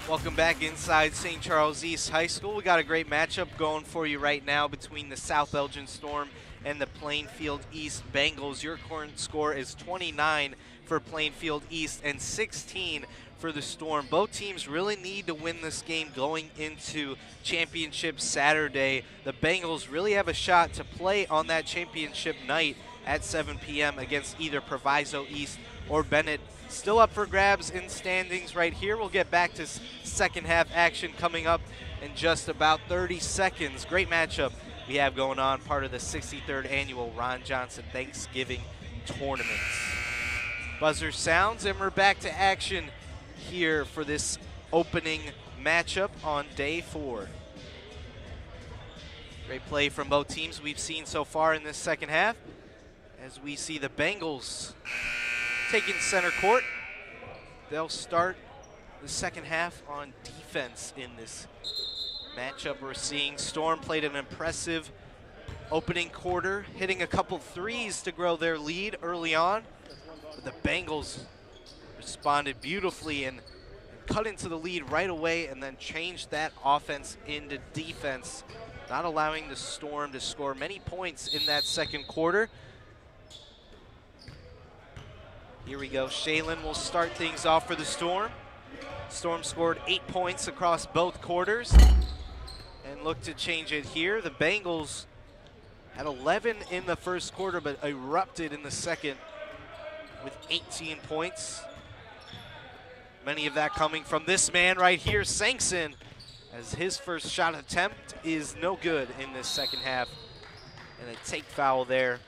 Welcome back inside St. Charles East High School. We got a great matchup going for you right now between the South Elgin Storm and the Plainfield East Bengals. Your current score is 29 for Plainfield East and 16 for the Storm. Both teams really need to win this game going into championship Saturday. The Bengals really have a shot to play on that championship night at 7 p.m. against either Proviso East or Bennett. Still up for grabs in standings right here. We'll get back to second half action coming up in just about 30 seconds. Great matchup we have going on, part of the 63rd annual Ron Johnson Thanksgiving Tournament. Buzzer sounds and we're back to action here for this opening matchup on day 4. Great play from both teams we've seen so far in this second half, as we see the Bengals taking center court. They'll start the second half on defense in this matchup. We're seeing Storm played an impressive opening quarter, hitting a couple threes to grow their lead early on. But the Bengals responded beautifully and cut into the lead right away and then changed that offense into defense, not allowing the Storm to score many points in that second quarter. Here we go. Shaylin will start things off for the Storm. Storm scored 8 points across both quarters and look to change it here. The Bengals had 11 in the first quarter but erupted in the second with 18 points. Many of that coming from this man right here, Sankson, as his first shot attempt is no good in this second half. And a take foul there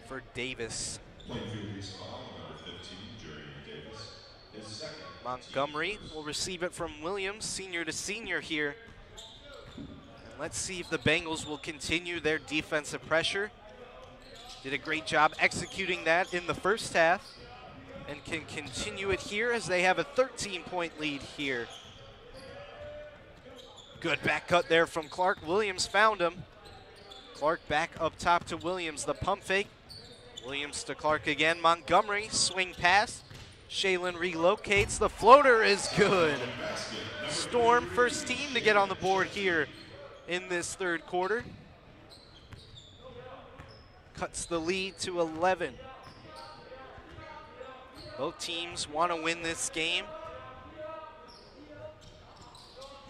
for Davis. Montgomery will receive it from Williams, senior to senior here. And let's see if the Bengals will continue their defensive pressure. Did a great job executing that in the first half and can continue it here as they have a 13-point lead here. Good back cut there from Clark. Williams found him. Clark back up top to Williams, the pump fake. Williams to Clark again. Montgomery, swing pass. Shaylin relocates. The floater is good. Storm, first team to get on the board here in this third quarter. Cuts the lead to 11. Both teams want to win this game,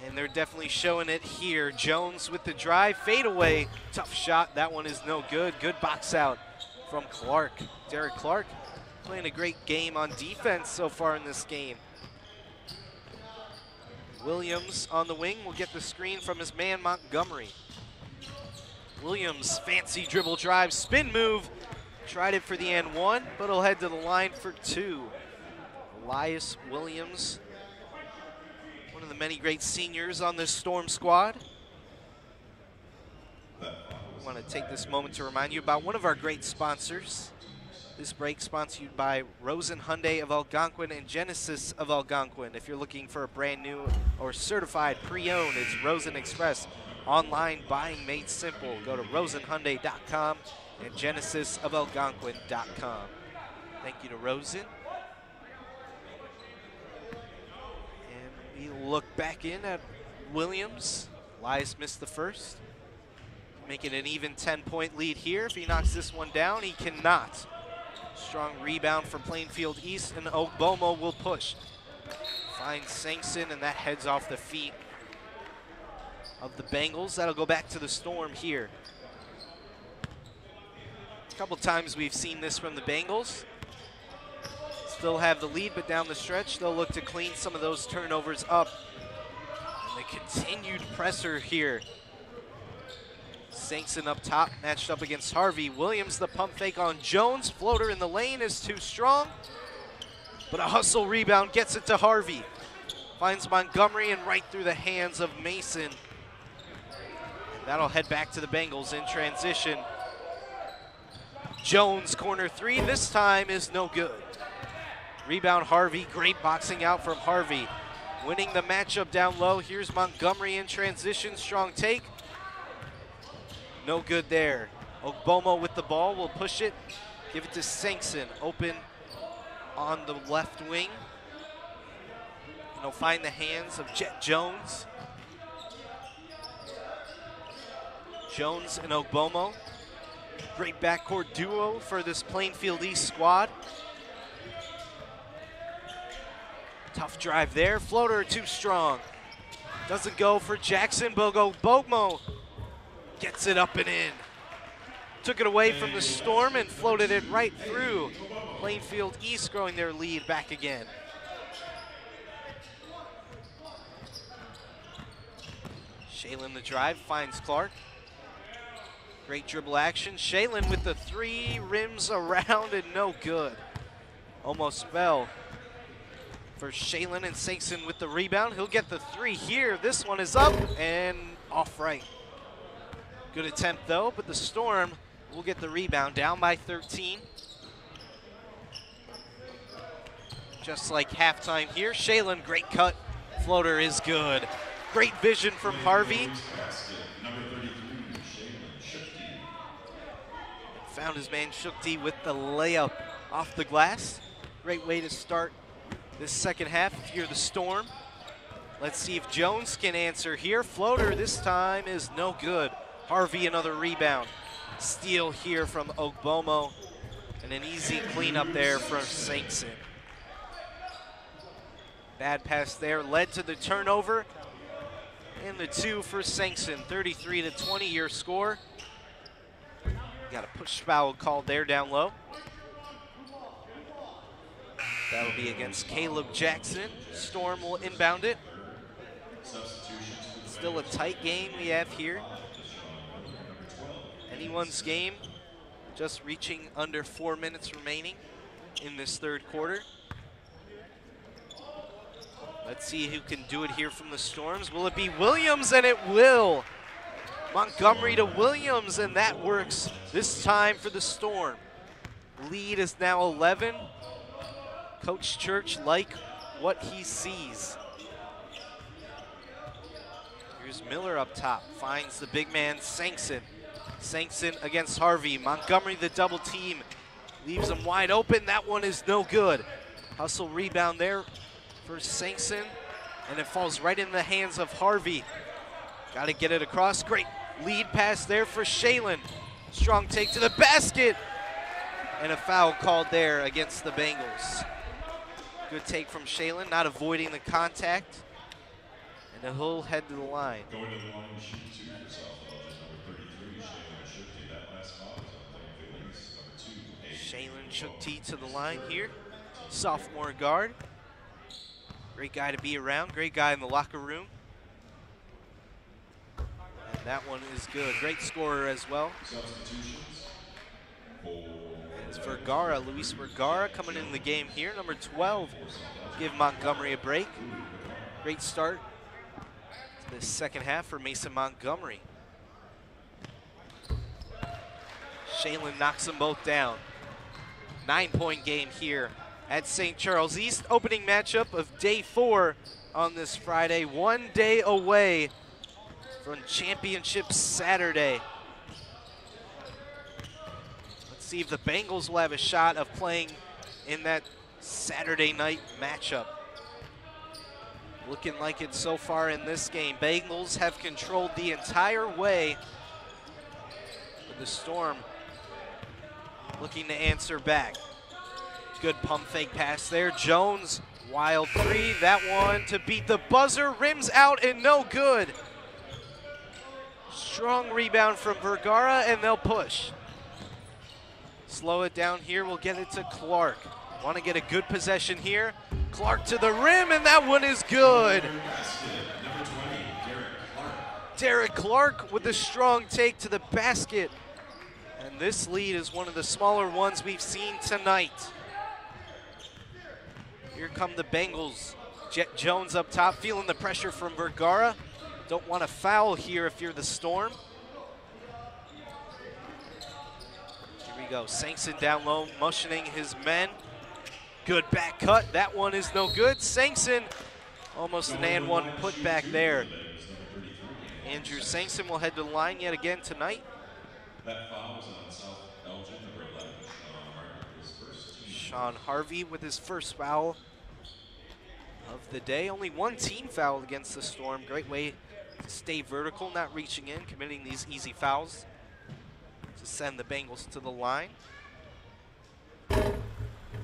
and they're definitely showing it here. Jones with the drive, fadeaway, tough shot. That one is no good. Good box out from Clark. Derek Clark playing a great game on defense so far in this game. Williams on the wing will get the screen from his man Montgomery. Williams, fancy dribble drive, spin move. Tried it for the and one, but he'll head to the line for 2. Elias Williams, one of the many great seniors on this Storm squad. I want to take this moment to remind you about one of our great sponsors. This break sponsored by Rosen Hyundai of Algonquin and Genesis of Algonquin. If you're looking for a brand new or certified pre-owned, it's Rosen Express. Online buying made simple. Go to rosenhyundai.com and genesisofelgonquin.com. Thank you to Rosen. And we look back in at Williams. Elias missed the first. Making an even 10-point lead here. If he knocks this one down, he cannot. Strong rebound for Plainfield East, and Ogbomo will push. Finds Sankson, and that heads off the feet of the Bengals. That'll go back to the Storm here. A couple times we've seen this from the Bengals. Still have the lead, but down the stretch, they'll look to clean some of those turnovers up. And the continued pressure here. Sankson up top, matched up against Harvey. Williams, the pump fake on Jones. Floater in the lane is too strong, but a hustle rebound gets it to Harvey. Finds Montgomery and right through the hands of Mason. And that'll head back to the Bengals in transition. Jones, corner 3, this time is no good. Rebound Harvey, great boxing out from Harvey. Winning the matchup down low. Here's Montgomery in transition, strong take. No good there. Ogbomo with the ball will push it, give it to Sankson, open on the left wing. it'll find the hands of Jet Jones. Jones and Ogbomo. Great backcourt duo for this Plainfield East squad. Tough drive there. Floater too strong. Doesn't go for Jackson. Ogbomo gets it up and in. Took it away from the Storm and floated it right through. Plainfield East growing their lead back again. Shaylin the drive, finds Clark. Great dribble action. Shaylin with the three, rims around and no good. Almost fell for Shaylin, and Sankson with the rebound. He'll get the three here. This one is up and off right. Good attempt though, but the Storm will get the rebound, down by 13. Just like halftime here. Shaylin, great cut. Floater is good. Great vision from Harvey. Found his man Shukti with the layup off the glass. Great way to start this second half if you're the Storm. Let's see if Jones can answer here. Floater this time is no good. Harvey another rebound. Steal here from Ogbomo, and an easy cleanup there from Sankson. Bad pass there led to the turnover, and the two for Sankson. 33-20 your score. Got a push foul called there down low. That'll be against Caleb Jackson. Storm will inbound it. Still a tight game we have here. Anyone's game, just reaching under 4 minutes remaining in this third quarter. Let's see who can do it here from the Storms. Will it be Williams? And it will. Montgomery to Williams, and that works this time for the Storm. Lead is now 11. Coach Church like what he sees. Here's Miller up top, finds the big man Sankson. Sankson against Harvey. Montgomery the double team, leaves him wide open. That one is no good. Hustle rebound there for Sankson, and it falls right in the hands of Harvey. Got to get it across. Great lead pass there for Shaylin. Strong take to the basket, and a foul called there against the Bengals. Good take from Shaylin, not avoiding the contact, and he'll head to the line. Going to the line, shoot two for South Elgin, number 33, Shaylin Shukti. That last foul is on Plainfield East, number 2. Shaylin Shukti to the line here. Sophomore guard. Great guy to be around, great guy in the locker room. And that one is good. Great scorer as well. It's Vergara, Luis Vergara coming in the game here. Number 12, give Montgomery a break. Great start to the second half for Mason Montgomery. Shaylin knocks them both down. 9-point game here at St. Charles East. Opening matchup of day 4 on this Friday. 1 day away from Championship Saturday. Let's see if the Bengals will have a shot of playing in that Saturday night matchup. Looking like it so far in this game. Bengals have controlled the entire way, but the Storm looking to answer back. Good pump fake pass there. Jones, wild three. That one to beat the buzzer. Rims out and no good. Strong rebound from Vergara, and they'll push. Slow it down here. We'll get it to Clark. Want to get a good possession here. Clark to the rim, and that one is good. Derek Clark with a strong take to the basket. And this lead is one of the smaller ones we've seen tonight. Here come the Bengals. Jet Jones up top, feeling the pressure from Vergara. Don't want to foul here if you're the Storm. Here we go, Sankson down low, motioning his men. Good back cut, that one is no good. Sankson, almost an and one put back there. Andrew Sankson will head to the line yet again tonight. That foul was on South Elgin, number 11, Sean Harvey, his first team. Sean Harvey with his first foul. of the day. Only one team foul against the Storm. Great way to stay vertical, not reaching in, committing these easy fouls to send the Bengals to the line.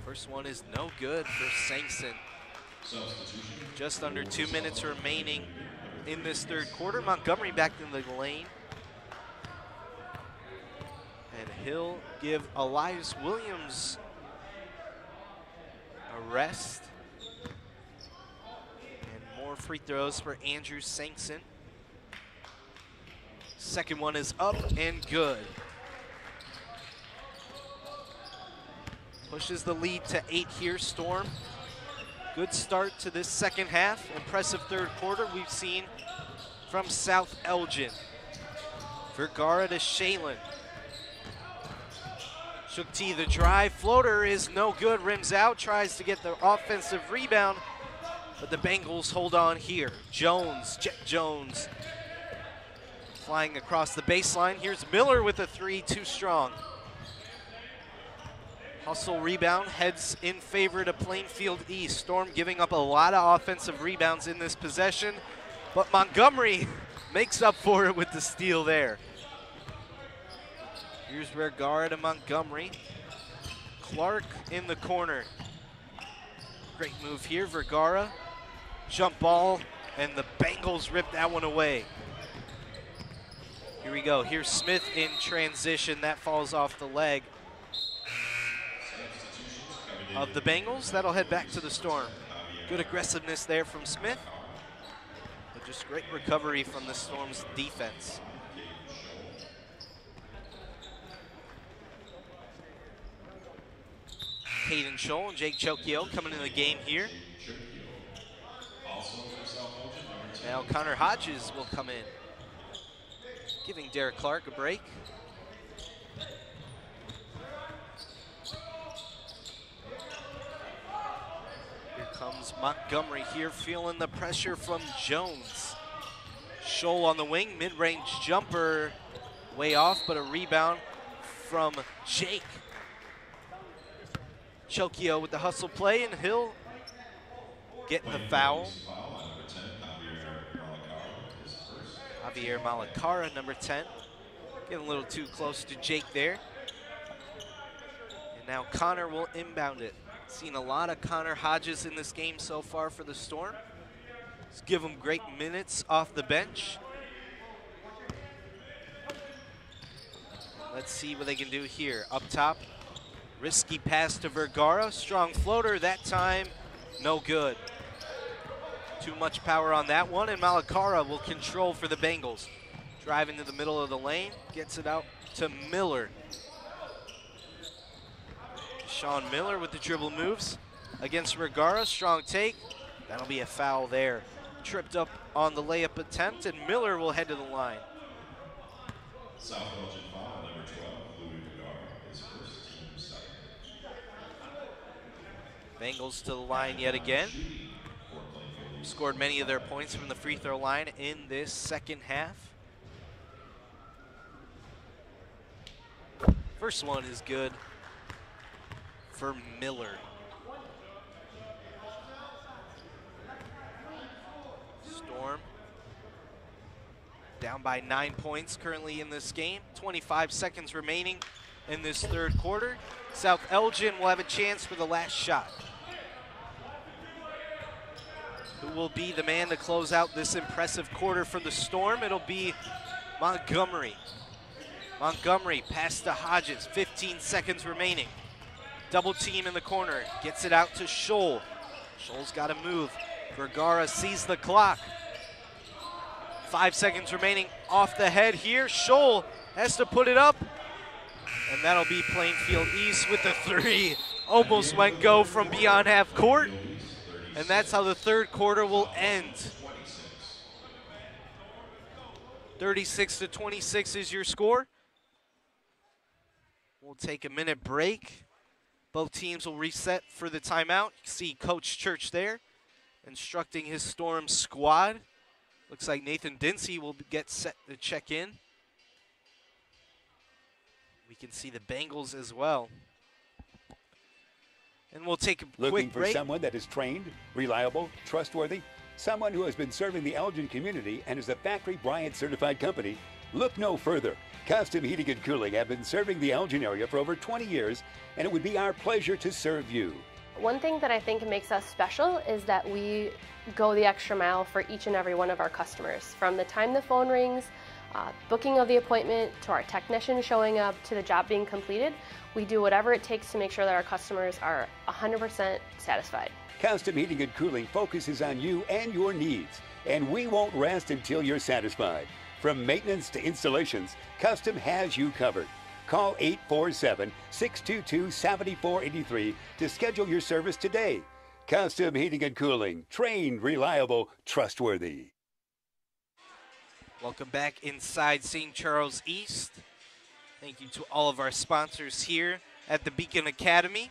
First one is no good for Sankson. Just under 2 minutes remaining in this third quarter. Montgomery back in the lane. And he'll give Elias Williams a rest. And more free throws for Andrew Sankson. Second one is up and good. Pushes the lead to 8 here, Storm. Good start to this second half. Impressive third quarter we've seen from South Elgin. Vergara to Shalen. Shukti the drive. Floater is no good. Rims out. Tries to get the offensive rebound. But the Bengals hold on here. Jones, Jet Jones. Flying across the baseline. Here's Miller with a three. Too strong. Hustle rebound heads in favor to Plainfield East. Storm giving up a lot of offensive rebounds in this possession, but Montgomery makes up for it with the steal there. Here's Vergara to Montgomery. Clark in the corner. Great move here, Vergara. Jump ball, and the Bengals rip that one away. Here we go. Here's Smith in transition. That falls off the leg of the Bengals. That'll head back to the Storm. Good aggressiveness there from Smith, but just great recovery from the Storm's defense. Caden Scholl and Jake Chokio coming into the game here. Now Connor Hodges will come in, giving Derek Clark a break. Comes Montgomery here, feeling the pressure from Jones. Scholl on the wing, mid-range jumper, way off, but a rebound from Jake. Chokio with the hustle play, and he'll get the foul. Javier Malacara, number 10. Getting a little too close to Jake there. And now Connor will inbound it. Seen a lot of Connor Hodges in this game so far for the Storm. Let's give him great minutes off the bench. Let's see what they can do here. Up top, risky pass to Vergara. Strong floater that time, no good. Too much power on that one, and Malacara will control for the Bengals. Driving to the middle of the lane, gets it out to Miller. Sean Miller with the dribble moves against Vergara. Strong take. That'll be a foul there. Tripped up on the layup attempt, and Miller will head to the line. South Belgian foul, number 12, Louis Vergara, his first team second. Bengals to the line yet again. Scored many of their points from the free throw line in this second half. First one is good for Miller. Storm down by 9 points currently in this game. 25 seconds remaining in this third quarter. South Elgin will have a chance for the last shot. Who will be the man to close out this impressive quarter for the Storm? It'll be Montgomery. Montgomery pass to Hodges, 15 seconds remaining. Double team in the corner, gets it out to Scholl. Scholl's got to move. Vergara sees the clock. 5 seconds remaining off the head here. Scholl has to put it up. And that'll be Plainfield East with the three. Almost went go from beyond half court. And that's how the third quarter will end. 36-26 is your score. We'll take a minute break. Both teams will reset for the timeout. You see Coach Church there instructing his Storm squad. Looks like Nathan Dinsey will get set to check in. We can see the Bengals as well. And we'll take a Looking quick for break. someone that is trained, reliable, trustworthy? Someone who has been serving the Elgin community and is a Factory Bryant certified company? Look no further. Custom Heating and Cooling have been serving the Elgin area for over 20 years, and it would be our pleasure to serve you. One thing that I think makes us special is that we go the extra mile for each and every one of our customers. From the time the phone rings, booking of the appointment, to our technician showing up, to the job being completed, we do whatever it takes to make sure that our customers are 100% satisfied. Custom Heating and Cooling focuses on you and your needs, and we won't rest until you're satisfied. From maintenance to installations, Custom has you covered. Call 847-622-7483 to schedule your service today. Custom Heating and Cooling, trained, reliable, trustworthy. Welcome back inside St. Charles East. Thank you to all of our sponsors here at the Beacon Academy.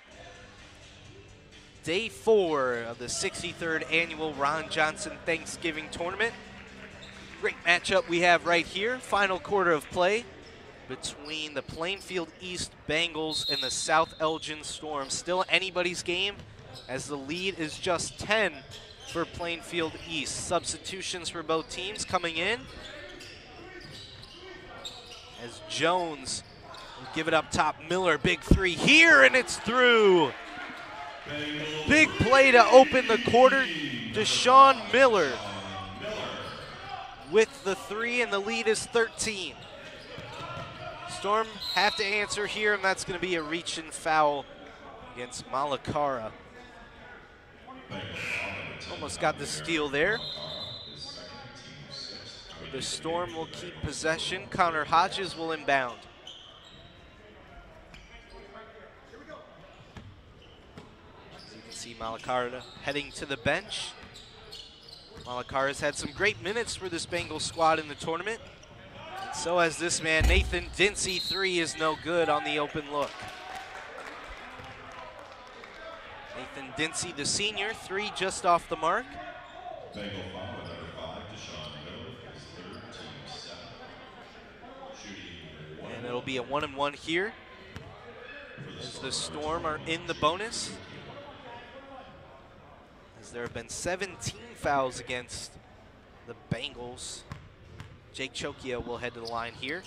Day 4 of the 63rd Annual Ron Johnson Thanksgiving Tournament. Great matchup we have right here. Final quarter of play between the Plainfield East Bengals and the South Elgin Storm. Still anybody's game, as the lead is just 10 for Plainfield East. Substitutions for both teams coming in, as Jones will give it up top. Miller, big three here, and it's through. Big play to open the quarter. Deshaun Miller with the three, and the lead is 13. Storm have to answer here, and that's going to be a reach and foul against Malakara. Almost got the steal there. The Storm will keep possession. Connor Hodges will inbound. As you can see, Malakara heading to the bench. Malakara's had some great minutes for this Bengals squad in the tournament. And so has this man, Nathan Dinsey. Three is no good on the open look. Nathan Dinsey, the senior, three just off the mark. Bengal foul, number 5, Deshaun Miller, his third, team 7. Shooting 1. And it'll be a 1-and-1 here, as the Storm are in the bonus, as there have been 17 fouls against the Bengals. Jake Chokia will head to the line here.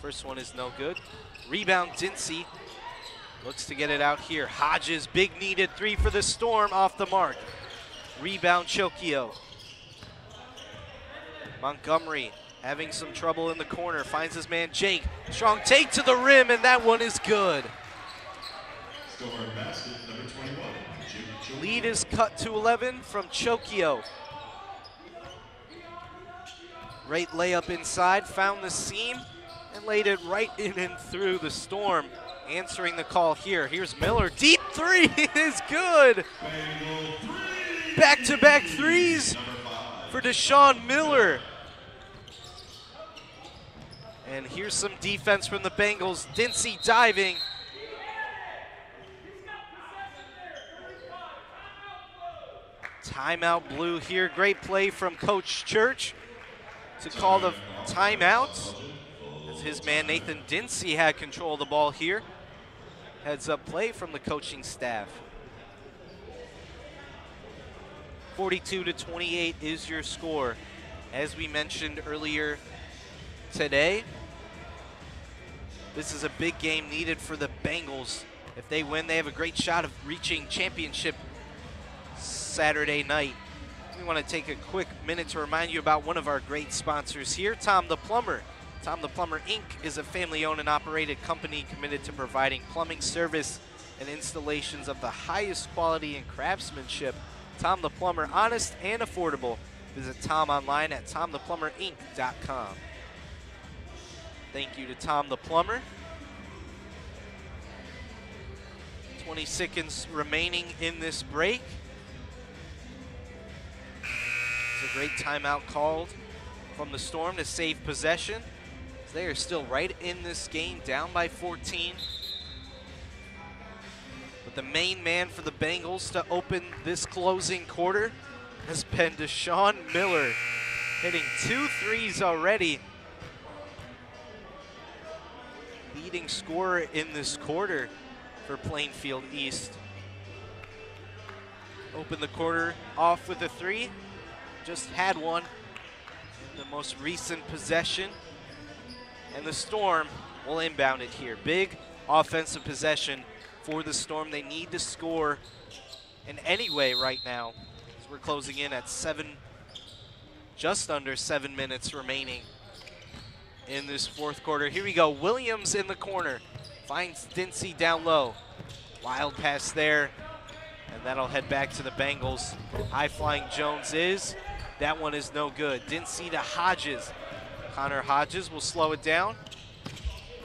First one is no good. Rebound, Dinsey looks to get it out here. Hodges, big needed three for the Storm, off the mark. Rebound, Chokio. Montgomery having some trouble in the corner, finds his man Jake. Strong take to the rim, and that one is good. Scoring basket, number 21, Jake Chokio. Lead is cut to 11 from Chokio. Great layup inside, found the seam, and laid it right in and through. The Storm answering the call here. Here's Miller, deep three is good. Back-to-back threes for Deshaun Miller. And here's some defense from the Bengals. Dinsey diving. Timeout Blue here. Great play from Coach Church to call the timeout, as his man Nathan Dinsey had control of the ball here. Heads up play from the coaching staff. 42-28 is your score. As we mentioned earlier today, this is a big game needed for the Bengals. If they win, they have a great shot of reaching championship Saturday night. We want to take a quick minute to remind you about one of our great sponsors here, Tom the Plumber. Tom the Plumber, Inc. is a family-owned and operated company committed to providing plumbing service and installations of the highest quality and craftsmanship. Tom the Plumber, honest and affordable. Visit Tom online at tomtheplumberinc.com. Thank you to Tom the Plumber. 20 seconds remaining in this break. It's a great timeout called from the Storm to save possession. They are still right in this game, down by 14. But the main man for the Bengals to open this closing quarter has been Deshaun Miller, hitting 2 threes already. Leading scorer in this quarter for Plainfield East. open the quarter off with a 3. Just had one in the most recent possession. And the Storm will inbound it here. Big offensive possession for the Storm. They need to score in any way right now, as we're closing in at just under 7 minutes remaining in this fourth quarter. Here we go, Williams in the corner, finds Dinsey down low. Wild pass there, and that'll head back to the Bengals. High-flying Jones that one is no good. Dinsey to Hodges. Connor Hodges will slow it down.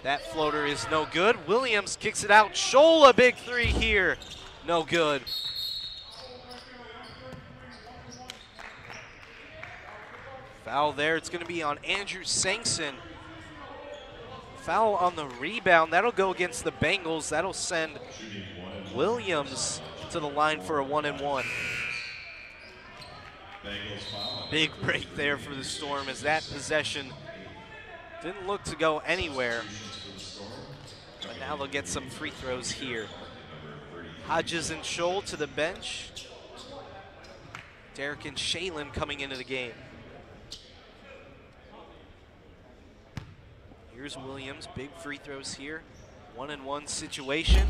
That floater is no good. Williams kicks it out. Scholl, a big 3 here. No good. Foul there. It's going to be on Andrew Sankson. Foul on the rebound. That'll go against the Bengals. That'll send Williams to the line for a 1-and-1. Big break there for the Storm as that possession didn't look to go anywhere. But now they'll get some free throws here. Hodges and Scholl to the bench. Derek and Shalen coming into the game. Here's Williams, big free throws here. 1-and-1 situation.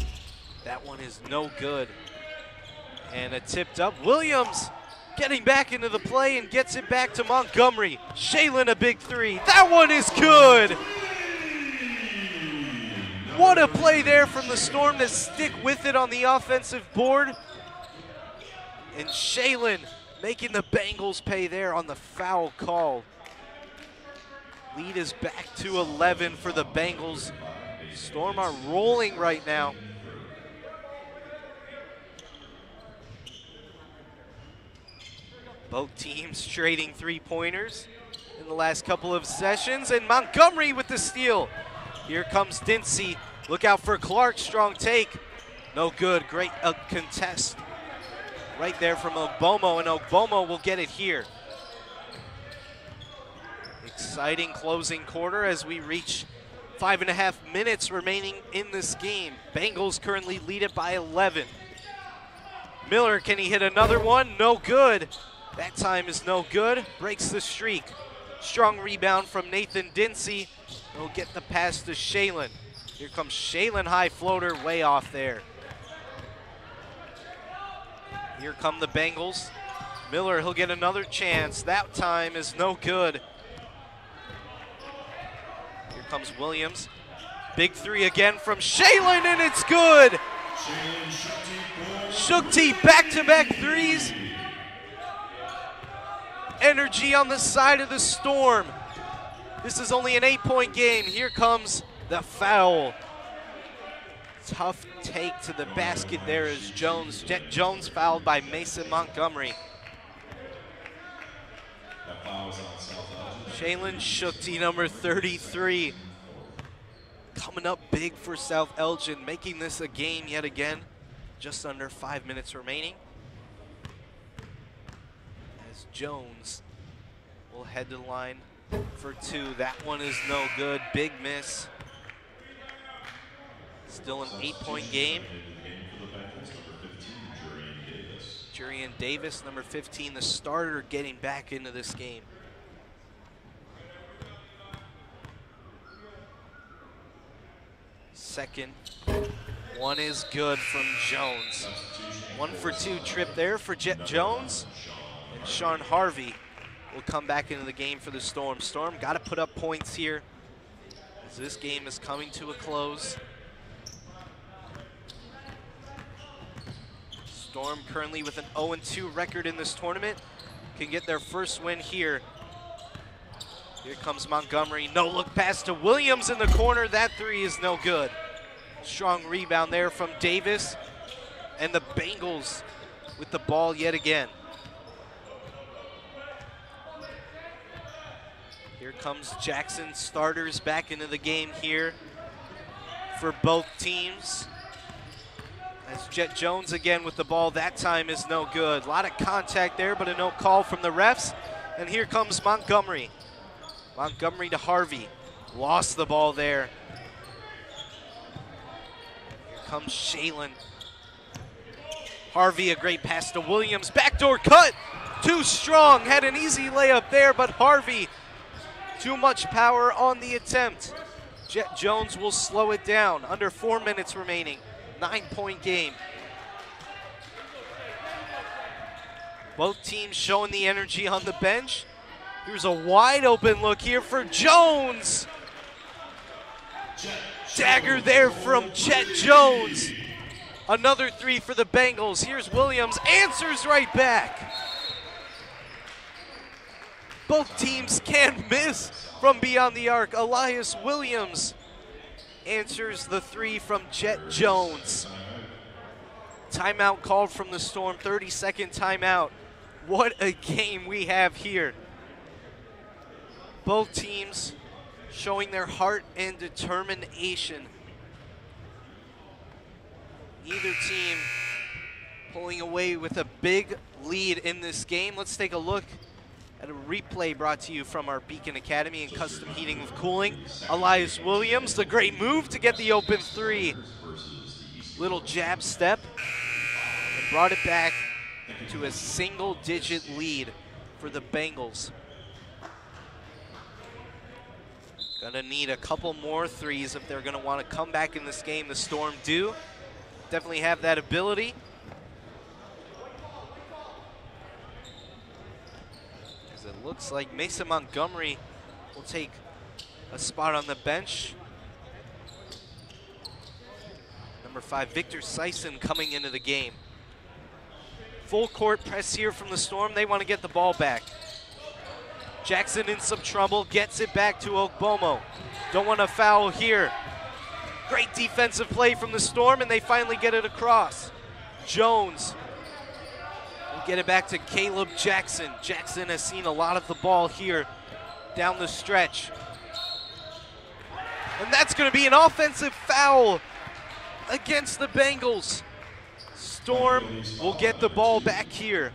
That one is no good. And a tipped up. Williams getting back into the play and gets it back to Montgomery. Shalen, a big 3. That one is good. What a play there from the Storm to stick with it on the offensive board. And Shalen making the Bengals pay there on the foul call. Lead is back to 11 for the Bengals. Storm are rolling right now. Both teams trading 3-pointers in the last couple of sessions, and Montgomery with the steal. Here comes Dinsey. Look out for Clark, strong take. No good, great contest right there from Ogbomo, and Ogbomo will get it here. Exciting closing quarter as we reach 5.5 minutes remaining in this game. Bengals currently lead it by 11. Miller, can he hit another one? No good. That time is no good. Breaks the streak. Strong rebound from Nathan Dinsey. He'll get the pass to Shalen. Here comes Shalen, high floater, way off there. Here come the Bengals. Miller, he'll get another chance. That time is no good. Here comes Williams. Big 3 again from Shalen, and it's good. Shukti, back-to-back 3s. Energy on the side of the Storm. This is only an 8-point game. Here comes the foul. Tough take to the basket there is Jones. Jet Jones fouled by Mason Montgomery. Shalen Shukti, number 33. Coming up big for South Elgin, making this a game yet again. Just under 5 minutes remaining. As Jones will head to the line for 2. That one is no good, big miss. Still an 8-point game. Jurian Davis, number 15, the starter, getting back into this game. Second one is good from Jones. 1 for 2 trip there for Jet Jones. And Sean Harvey will come back into the game for the Storm. Storm got to put up points here as this game is coming to a close. Storm currently with an 0-2 record in this tournament. Can get their first win here. Here comes Montgomery. No look pass to Williams in the corner. That 3 is no good. Strong rebound there from Davis. And the Bengals with the ball yet again. Here comes Jackson. Starters back into the game here for both teams. As Jet Jones again with the ball. That time is no good. A lot of contact there, but a no call from the refs. And here comes Montgomery. Montgomery to Harvey. Lost the ball there. Here comes Shalen. Harvey, a great pass to Williams. Backdoor cut, too strong. Had an easy layup there, but Harvey, too much power on the attempt. Jet Jones will slow it down. Under 4 minutes remaining. 9-point game. Both teams showing the energy on the bench. Here's a wide open look here for Jones. Dagger there from Jet Jones. Another three for the Bengals. Here's Williams, answers right back. Both teams can't miss from beyond the arc. Elias Williams answers the three from Jet Jones. Timeout called from the Storm, 30-second timeout. What a game we have here. Both teams showing their heart and determination. Either team pulling away with a big lead in this game. Let's take a look at a replay brought to you from our Beacon Academy and Custom Heating and Cooling. Elias Williams, the great move to get the open three. Little jab step and brought it back to a single-digit lead for the Bengals. Gonna need a couple more threes if they're gonna want to come back in this game. The Storm do definitely have that ability. As it looks like Mason Montgomery will take a spot on the bench. Number 5, Victor Sison coming into the game. Full court press here from the Storm. They want to get the ball back. Jackson in some trouble, gets it back to Ogbomo. Don't want to foul here. Great defensive play from the Storm, and they finally get it across. Jones will get it back to Caleb Jackson. Jackson has seen a lot of the ball here down the stretch. And that's going to be an offensive foul against the Bengals. Storm will get the ball back here.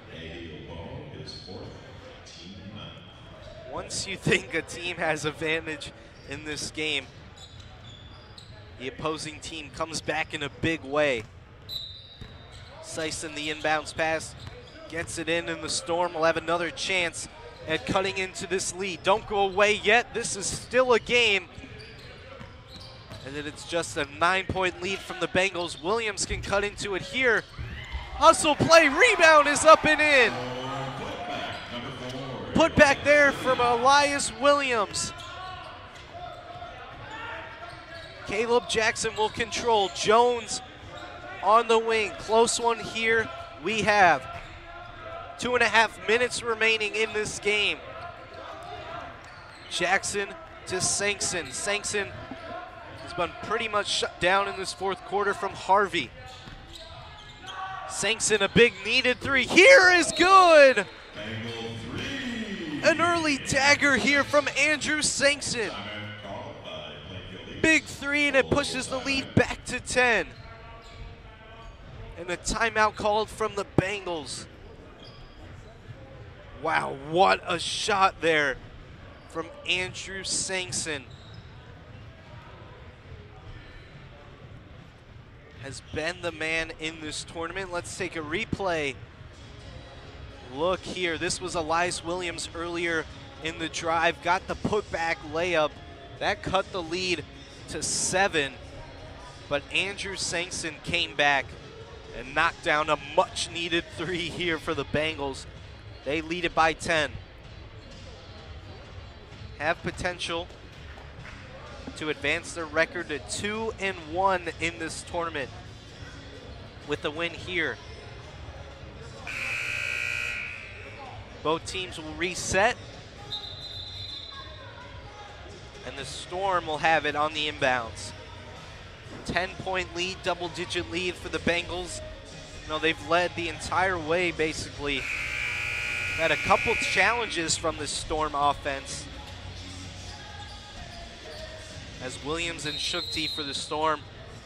Once you think a team has advantage in this game, the opposing team comes back in a big way. Sison, the inbounds pass, gets it in, and the Storm will have another chance at cutting into this lead. Don't go away yet. This is still a game. And then it's just a 9-point lead from the Bengals. Williams can cut into it here. Hustle play, rebound is up and in. Put back there from Elias Williams. Caleb Jackson will control. Jones on the wing. Close one here we have. 2.5 minutes remaining in this game. Jackson to Sankson. Sankson has been pretty much shut down in this fourth quarter from Harvey. Sankson, a big needed three. Here is good. An early dagger here from Andrew Sankson. Big three, and it pushes the lead back to 10. And a timeout called from the Bengals. Wow, what a shot there from Andrew Sankson. Has been the man in this tournament. Let's take a replay. Look here, this was Elias Williams earlier in the drive. Got the putback layup. That cut the lead to 7. But Andrew Sankson came back and knocked down a much needed three here for the Bengals. They lead it by 10. Have potential to advance their record to 2-1 in this tournament with the win here. Both teams will reset, and the Storm will have it on the inbounds. 10-point lead, double-digit lead for the Bengals. You know, they've led the entire way, basically. Had a couple challenges from the Storm offense, as Williams and Shukti for the Storm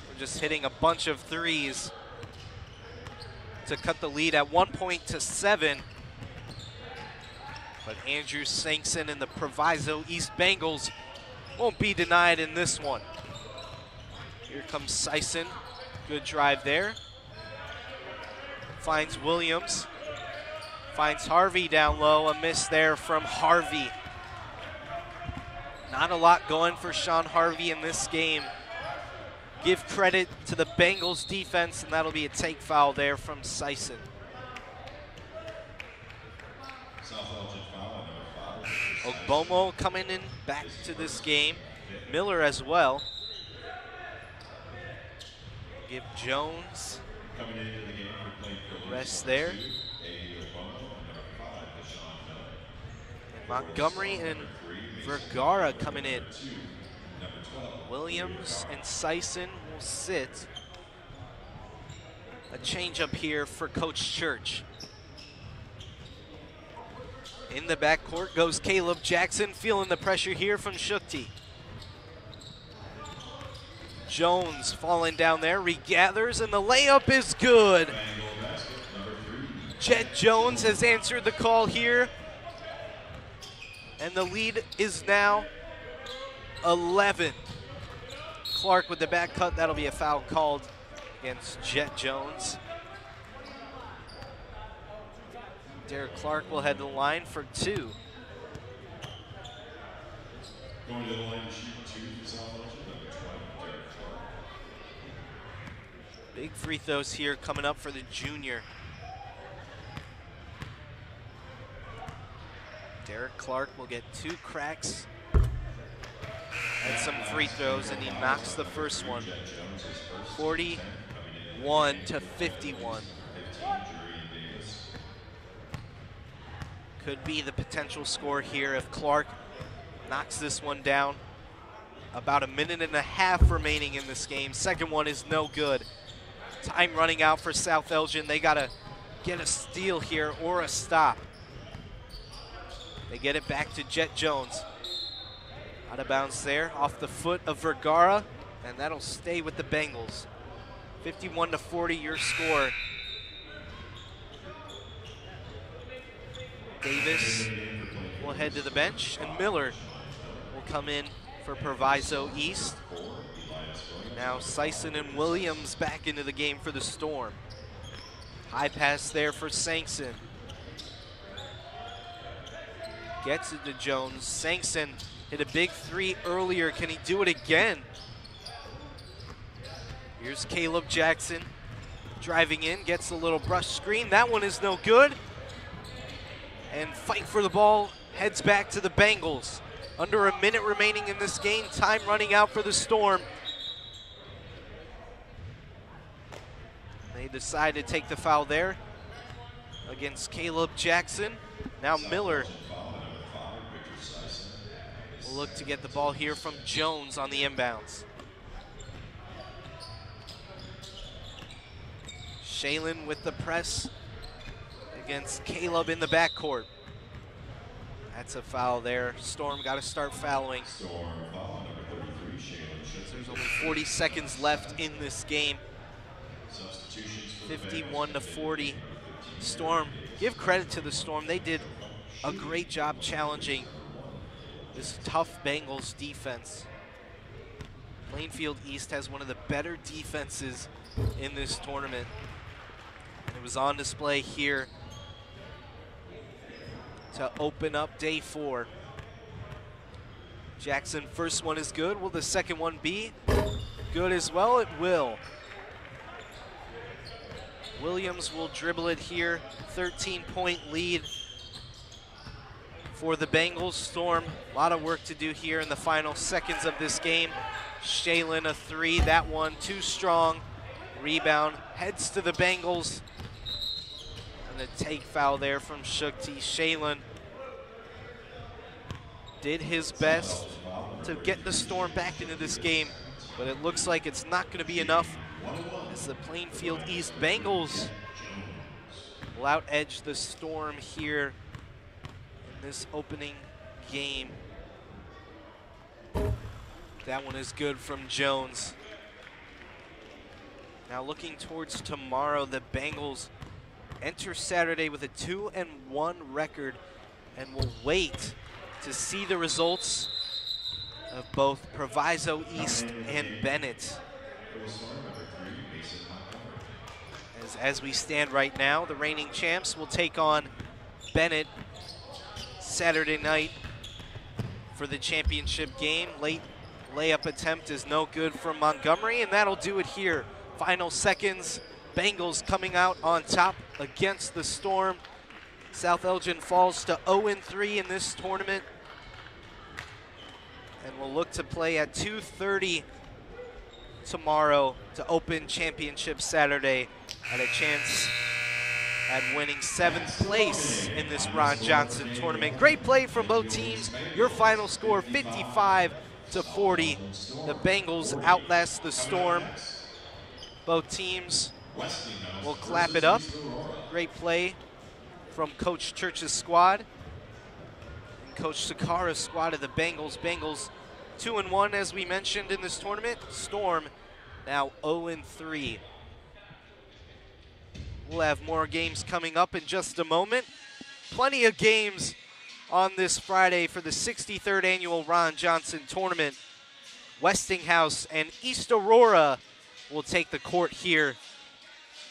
were just hitting a bunch of threes to cut the lead at 1 point to 7. But Andrew Sankson and the Proviso East Bengals won't be denied in this one. Here comes Sison. Good drive there. finds Williams. Finds Harvey down low. A miss there from Harvey. Not a lot going for Sean Harvey in this game. Give credit to the Bengals defense, and that'll be a take foul there from Sison. Ogbomo coming in back to this game. Miller as well. Give Jones rest there. And Montgomery and Vergara coming in. Williams and Sison will sit. A change up here for Coach Church. In the backcourt goes Caleb Jackson, feeling the pressure here from Shukti. Jones falling down there, regathers, and the layup is good. Jet Jones has answered the call here. And the lead is now 11. Clark with the back cut, that'll be a foul called against Jet Jones. Derek Clark will head to the line for 2. Going to the line to shoot 2 for South Elgin, number 12, Derek Clark. Big free throws here coming up for the junior. Derek Clark will get 2 cracks and some free throws, and he knocks the first one. 41 to 51. Could be the potential score here if Clark knocks this one down. About a minute and a half remaining in this game. Second one is no good. Time running out for South Elgin. They gotta get a steal here or a stop. They get it back to Jet Jones. Out of bounds there, off the foot of Vergara, and that'll stay with the Bengals. 51 to 40, your score. Davis will head to the bench, and Miller will come in for Proviso East. Now Sison and Williams back into the game for the Storm. High pass there for Sankson. Gets it to Jones. Sankson hit a big 3 earlier. Can he do it again? Here's Caleb Jackson driving in, gets a little brush screen. That one is no good. And fight for the ball heads back to the Bengals. Under a minute remaining in this game. Time running out for the Storm. They decide to take the foul there against Caleb Jackson. Now Miller will look to get the ball here from Jones on the inbounds. Shalen with the press against Caleb in the backcourt. That's a foul there. Storm got to start fouling. Storm foul number 33, Shalen. There's only 40 seconds left in this game. Substitutions for 51 to 40. Storm, give credit to the Storm. They did a great job challenging this tough Bengals defense. Plainfield East has one of the better defenses in this tournament. And it was on display here to open up day 4. Jackson, first one is good. Will the second one be good as well? It will. Williams will dribble it here. 13-point lead for the Bengals. Storm, a lot of work to do here in the final seconds of this game. Shalen, a 3, that one too strong. Rebound, heads to the Bengals. And a take foul there from Shukti. Shalen did his best to get the Storm back into this game, but it looks like it's not going to be enough as the Plainfield East Bengals will out-edge the Storm here in this opening game. That one is good from Jones. Now looking towards tomorrow, the Bengals enter Saturday with a 2-1 record and will wait to see the results of both Proviso East and Bennett. As we stand right now, the reigning champs will take on Bennett Saturday night for the championship game. Late layup attempt is no good from Montgomery, and that'll do it here. Final seconds, Bengals coming out on top against the Storm. South Elgin falls to 0-3 in this tournament, and will look to play at 2:30 tomorrow to open championship Saturday at a chance at winning 7th place in this Ron Johnson tournament. Great play from both teams. Your final score, 55-40. The Bengals outlast the Storm. Both teams will clap it up. Great play from Coach Church's squad and Coach Sakara's squad of the Bengals. Bengals 2-1 as we mentioned in this tournament. Storm now 0-3. We'll have more games coming up in just a moment. Plenty of games on this Friday for the 63rd annual Ron Johnson tournament. Westinghouse and East Aurora will take the court here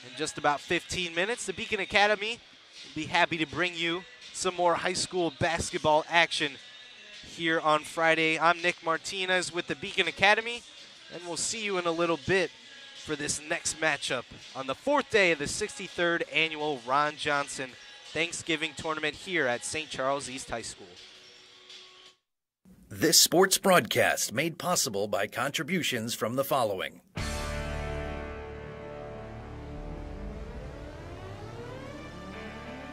in just about 15 minutes. The Beacon Academy will be happy to bring you some more high school basketball action here on Friday. I'm Nick Martinez with the Beacon Academy, and we'll see you in a little bit for this next matchup on the 4th day of the 63rd annual Ron Johnson Thanksgiving tournament here at St. Charles East High School. This sports broadcast made possible by contributions from the following.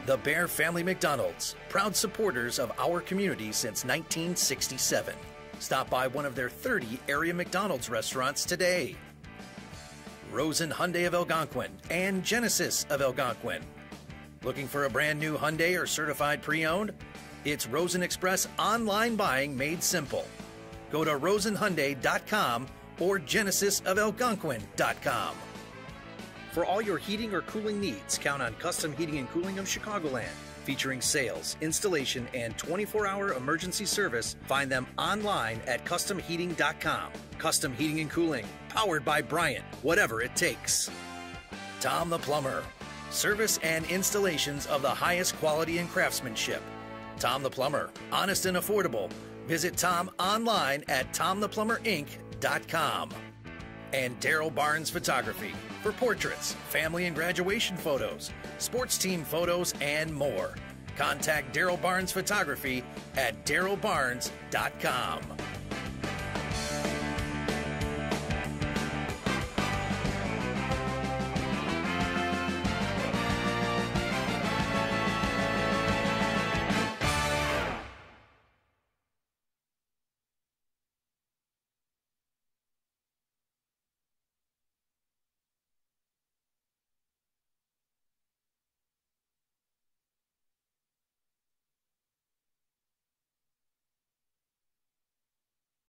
The Bear Family McDonald's, proud supporters of our community since 1967. Stop by one of their 30 area McDonald's restaurants today. Rosen Hyundai of Algonquin and Genesis of Algonquin. Looking for a brand new Hyundai or certified pre-owned? It's Rosen Express online buying made simple. Go to rosenhyundai.com or genesisofelgonquin.com. For all your heating or cooling needs, count on Custom Heating and Cooling of Chicagoland. Featuring sales, installation, and 24-hour emergency service, find them online at customheating.com. Custom Heating and Cooling, powered by Bryant, whatever it takes. Tom the Plumber, service and installations of the highest quality and craftsmanship. Tom the Plumber, honest and affordable. Visit Tom online at tomtheplumberinc.com. And Daryl Barnes Photography for portraits, family and graduation photos, sports team photos, and more. Contact Daryl Barnes Photography at darylbarnes.com.